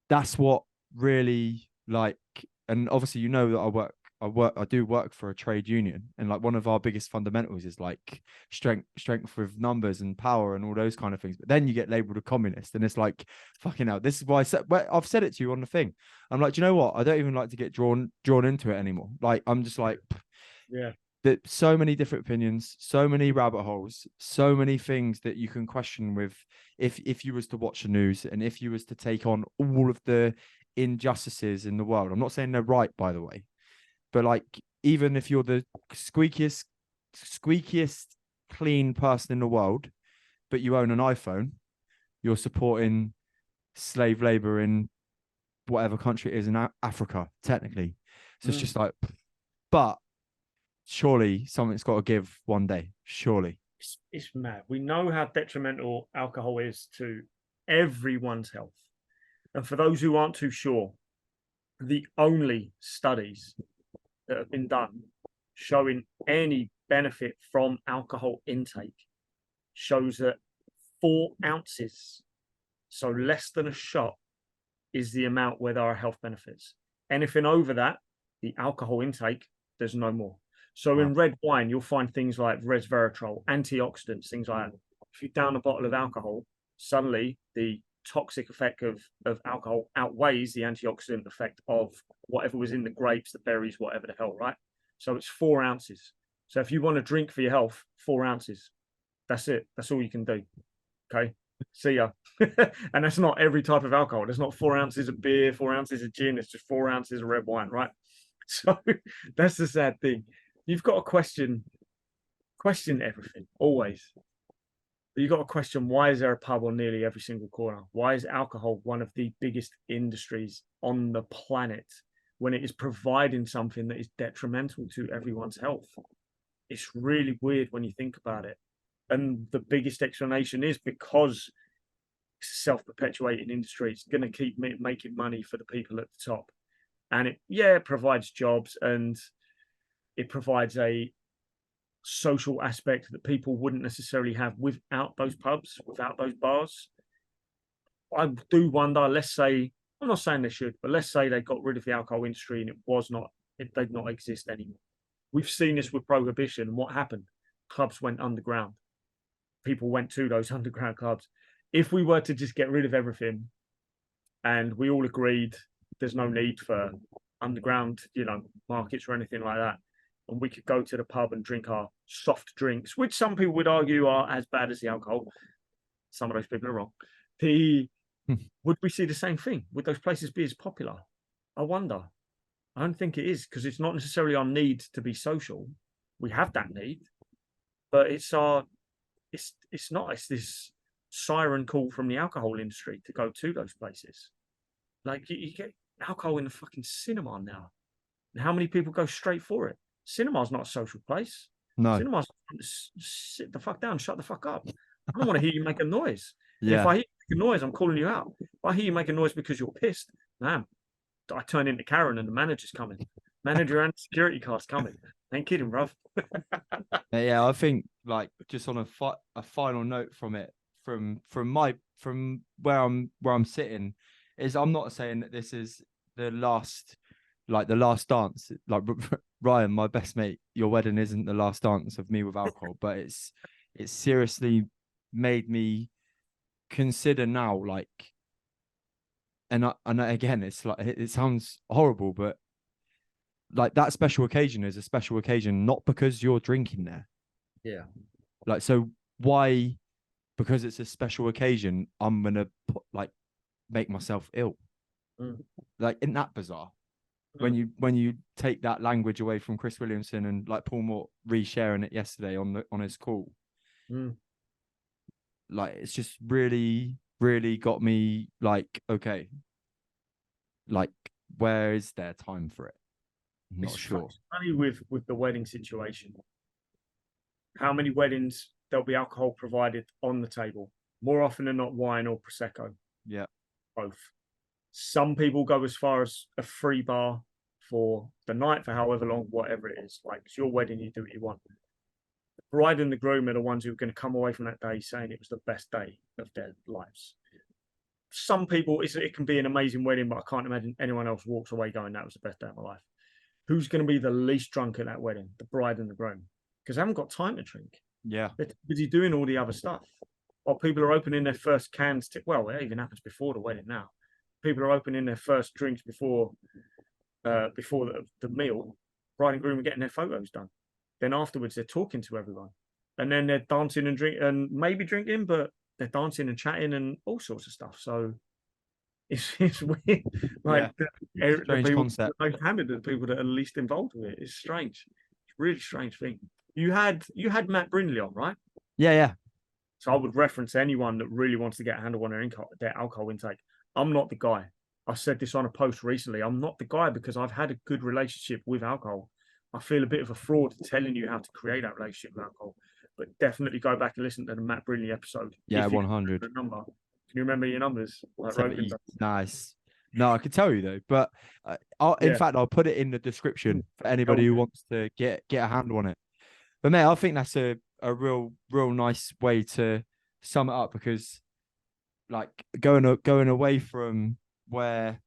A: That's what really, like, and obviously you know that I do work for a trade union, and like one of our biggest fundamentals is like strength with numbers and power and all those kind of things. But then you get labeled a communist, and it's like, fucking hell. This is why I've said it to you on the thing. I'm like, do you know what? I don't even like to get drawn into it anymore. Like, I'm just like,
B: yeah.
A: That so many different opinions, so many rabbit holes, so many things that you can question with if you was to watch the news and if you was to take on all of the injustices in the world. I'm not saying they're right, by the way, but like, even if you're the squeakiest clean person in the world, but you own an iPhone, you're supporting slave labor in whatever country it is in Africa, technically. So it's just like, but surely something's got to give one day. Surely.
B: It's mad. We know how detrimental alcohol is to everyone's health. And for those who aren't too sure, the only studies that have been done showing any benefit from alcohol intake shows that 4 ounces, so less than a shot, is the amount where there are health benefits. Anything over that, the alcohol intake, there's no more. So in red wine, you'll find things like resveratrol, antioxidants, things like that. If you down a bottle of alcohol, suddenly the toxic effect of alcohol outweighs the antioxidant effect of whatever was in the grapes, the berries, whatever the hell, right? So it's 4 ounces. So if you want to drink for your health, 4 ounces. That's it. That's all you can do. Okay. See ya. And that's not every type of alcohol. There's not 4 ounces of beer, 4 ounces of gin. It's just 4 ounces of red wine, right? So that's the sad thing. You've got to question everything, always. But you've got to question, why is there a pub on nearly every single corner? Why is alcohol one of the biggest industries on the planet when it is providing something that is detrimental to everyone's health? It's really weird when you think about it. And the biggest explanation is because it's a self-perpetuating industry. It's going to keep making money for the people at the top. And it provides jobs, and it provides a social aspect that people wouldn't necessarily have without those pubs, without those bars. I do wonder, let's say, I'm not saying they should, but let's say they got rid of the alcohol industry and it did not exist anymore. We've seen this with prohibition, and what happened? Clubs went underground. People went to those underground clubs. If we were to just get rid of everything and we all agreed there's no need for underground, markets or anything like that, and we could go to the pub and drink our soft drinks, which some people would argue are as bad as the alcohol. Some of those people are wrong. Would we see the same thing? Would those places be as popular? I wonder. I don't think it is, because it's not necessarily our need to be social. We have that need, but it's this siren call from the alcohol industry to go to those places. Like you get alcohol in the fucking cinema now. And how many people go straight for it? Cinema's not a social place.
A: No.
B: Cinema's sit the fuck down, shut the fuck up. I don't want to hear you make a noise. And if
A: Yeah.
B: I hear you make a noise, I'm calling you out. If I hear you make a noise because you're pissed, man, I turn into Karen and the manager's coming. Manager and security car's coming. Ain't kidding, bruv.
A: Yeah, I think like just on a final note from it, from where I'm sitting, is I'm not saying that this is the last dance. Like Ryan, my best mate, your wedding isn't the last dance of me with alcohol, but it's seriously made me consider now, like, and again, it's like, it sounds horrible, but like that special occasion is a special occasion, not because you're drinking there.
B: Yeah.
A: Like, so why, because it's a special occasion, I'm going to make myself ill. Like, isn't that bizarre? When you take that language away from Chris Williamson and like Paul Mort resharing it yesterday on his call. Like, it's just really, really got me like, okay, like, where is there time for it? I'm not sure.
B: Funny with the wedding situation. How many weddings there'll be alcohol provided on the table? More often than not, wine or prosecco.
A: Yeah,
B: both. Some people go as far as a free bar for the night, for however long, whatever it is. Like, it's your wedding, you do what you want. The bride and the groom are the ones who are going to come away from that day saying it was the best day of their lives. Some people, it can be an amazing wedding, but I can't imagine anyone else walks away going, that was the best day of my life. Who's going to be the least drunk at that wedding? The bride and the groom. Because they haven't got time to drink.
A: Yeah.
B: They're busy doing all the other stuff. Or people are opening their first cans. Well, it even happens before the wedding now. People are opening their first drinks before the meal. Bride and groom are getting their photos done. Then afterwards, they're talking to everyone. And then they're dancing and maybe drinking, but they're dancing and chatting and all sorts of stuff. So it's weird. Like,
A: yeah. Strange concept.
B: Most hammered are the people that are least involved with it. It's strange. It's a really strange thing. You had Matt Brindley on, right?
A: Yeah.
B: So I would reference anyone that really wants to get a handle on their alcohol intake. I'm not the guy. I said this on a post recently. I'm not the guy because I've had a good relationship with alcohol. I feel a bit of a fraud telling you how to create that relationship with alcohol. But definitely go back and listen to the Matt Brindley episode.
A: Yeah, 100.
B: Number. Can you remember your numbers? Like
A: 70. Nice. No, I could tell you though, but in fact, I'll put it in the description for anybody who wants to get a handle on it. But mate, I think that's a real nice way to sum it up, because like going away from where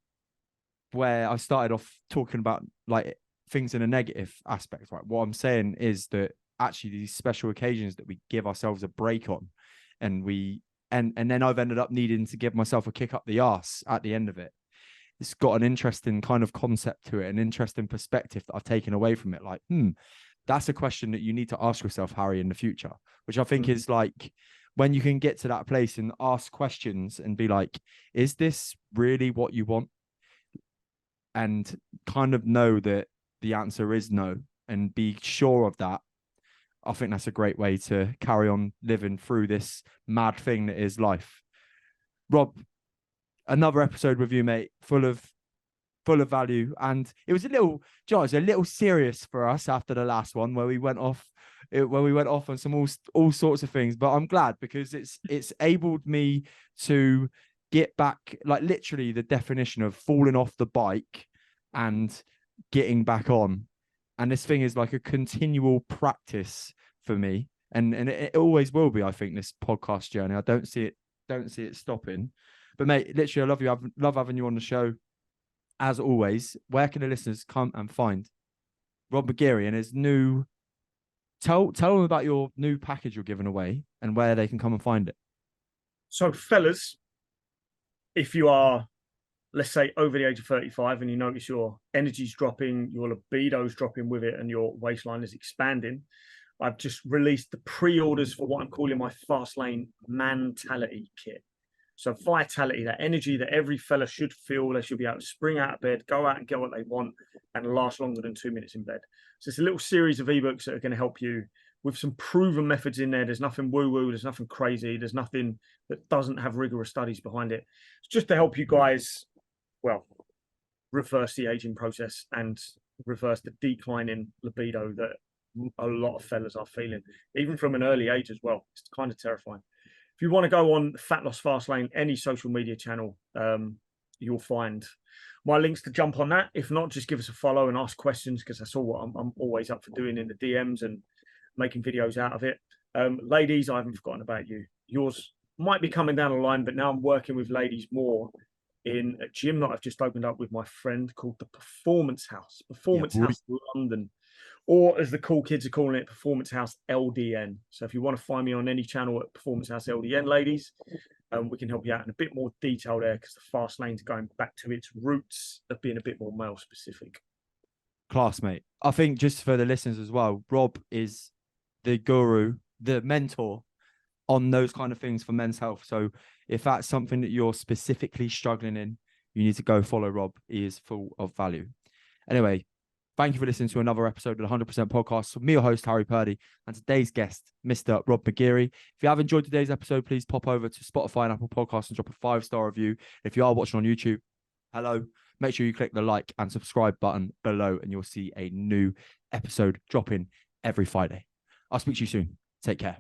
A: I started off talking about like things in a negative aspect, right? What I'm saying is that actually these special occasions that we give ourselves a break on, and then I've ended up needing to give myself a kick up the arse at the end of it. It's got an interesting kind of concept to it, an interesting perspective that I've taken away from it. Like, that's a question that you need to ask yourself, Harry, in the future, which I think is like when you can get to that place and ask questions and be like, is this really what you want? And kind of know that the answer is no, and be sure of that. I think that's a great way to carry on living through this mad thing that is life. Rob, another episode with you, mate, full of value. And it was a little serious for us after the last one where we went off on some all sorts of things. But I'm glad, because it's enabled me to get back, like literally the definition of falling off the bike and getting back on. And this thing is like a continual practice for me. And it always will be, I think, this podcast journey. I don't see it stopping. But mate, literally, I love having you on the show. As always, where can the listeners come and find Robb McGeary and his new? Tell them about your new package you're giving away and where they can come and find it.
B: So, fellas, if you are, let's say, over the age of 35 and you notice your energy's dropping, your libido's dropping with it, and your waistline is expanding, I've just released the pre-orders for what I'm calling my Fastlane Mentality Kit. So vitality, that energy that every fella should feel. They should be able to spring out of bed, go out and get what they want, and last longer than 2 minutes in bed. So it's a little series of ebooks that are going to help you with some proven methods in there. There's nothing woo-woo, there's nothing crazy, there's nothing that doesn't have rigorous studies behind it. It's just to help you guys, well, reverse the aging process and reverse the decline in libido that a lot of fellas are feeling, even from an early age as well. It's kind of terrifying. If you want to go on Fatloss Fastlane, any social media channel, you'll find my links to jump on that. If not, just give us a follow and ask questions, because that's all what I'm always up for doing in the DMs and making videos out of it. Ladies, I haven't forgotten about you. Yours might be coming down the line, but now I'm working with ladies more in a gym that I've just opened up with my friend called the Performance House London, or as the cool kids are calling it, Performance House LDN. So if you want to find me on any channel at Performance House LDN, ladies, we can help you out in a bit more detail there, because the fast lane's going back to its roots of being a bit more male specific.
A: Classmate. I think just for the listeners as well, Rob is the guru, the mentor on those kind of things for men's health. So if that's something that you're specifically struggling in, you need to go follow Rob. He is full of value. Anyway, thank you for listening to another episode of the 100% podcast with me, your host, Harry Purdy, and today's guest, Mr. Robb McGeary. If you have enjoyed today's episode, please pop over to Spotify and Apple Podcasts and drop a 5-star review. If you are watching on YouTube, hello. Make sure you click the like and subscribe button below, and you'll see a new episode dropping every Friday. I'll speak to you soon. Take care.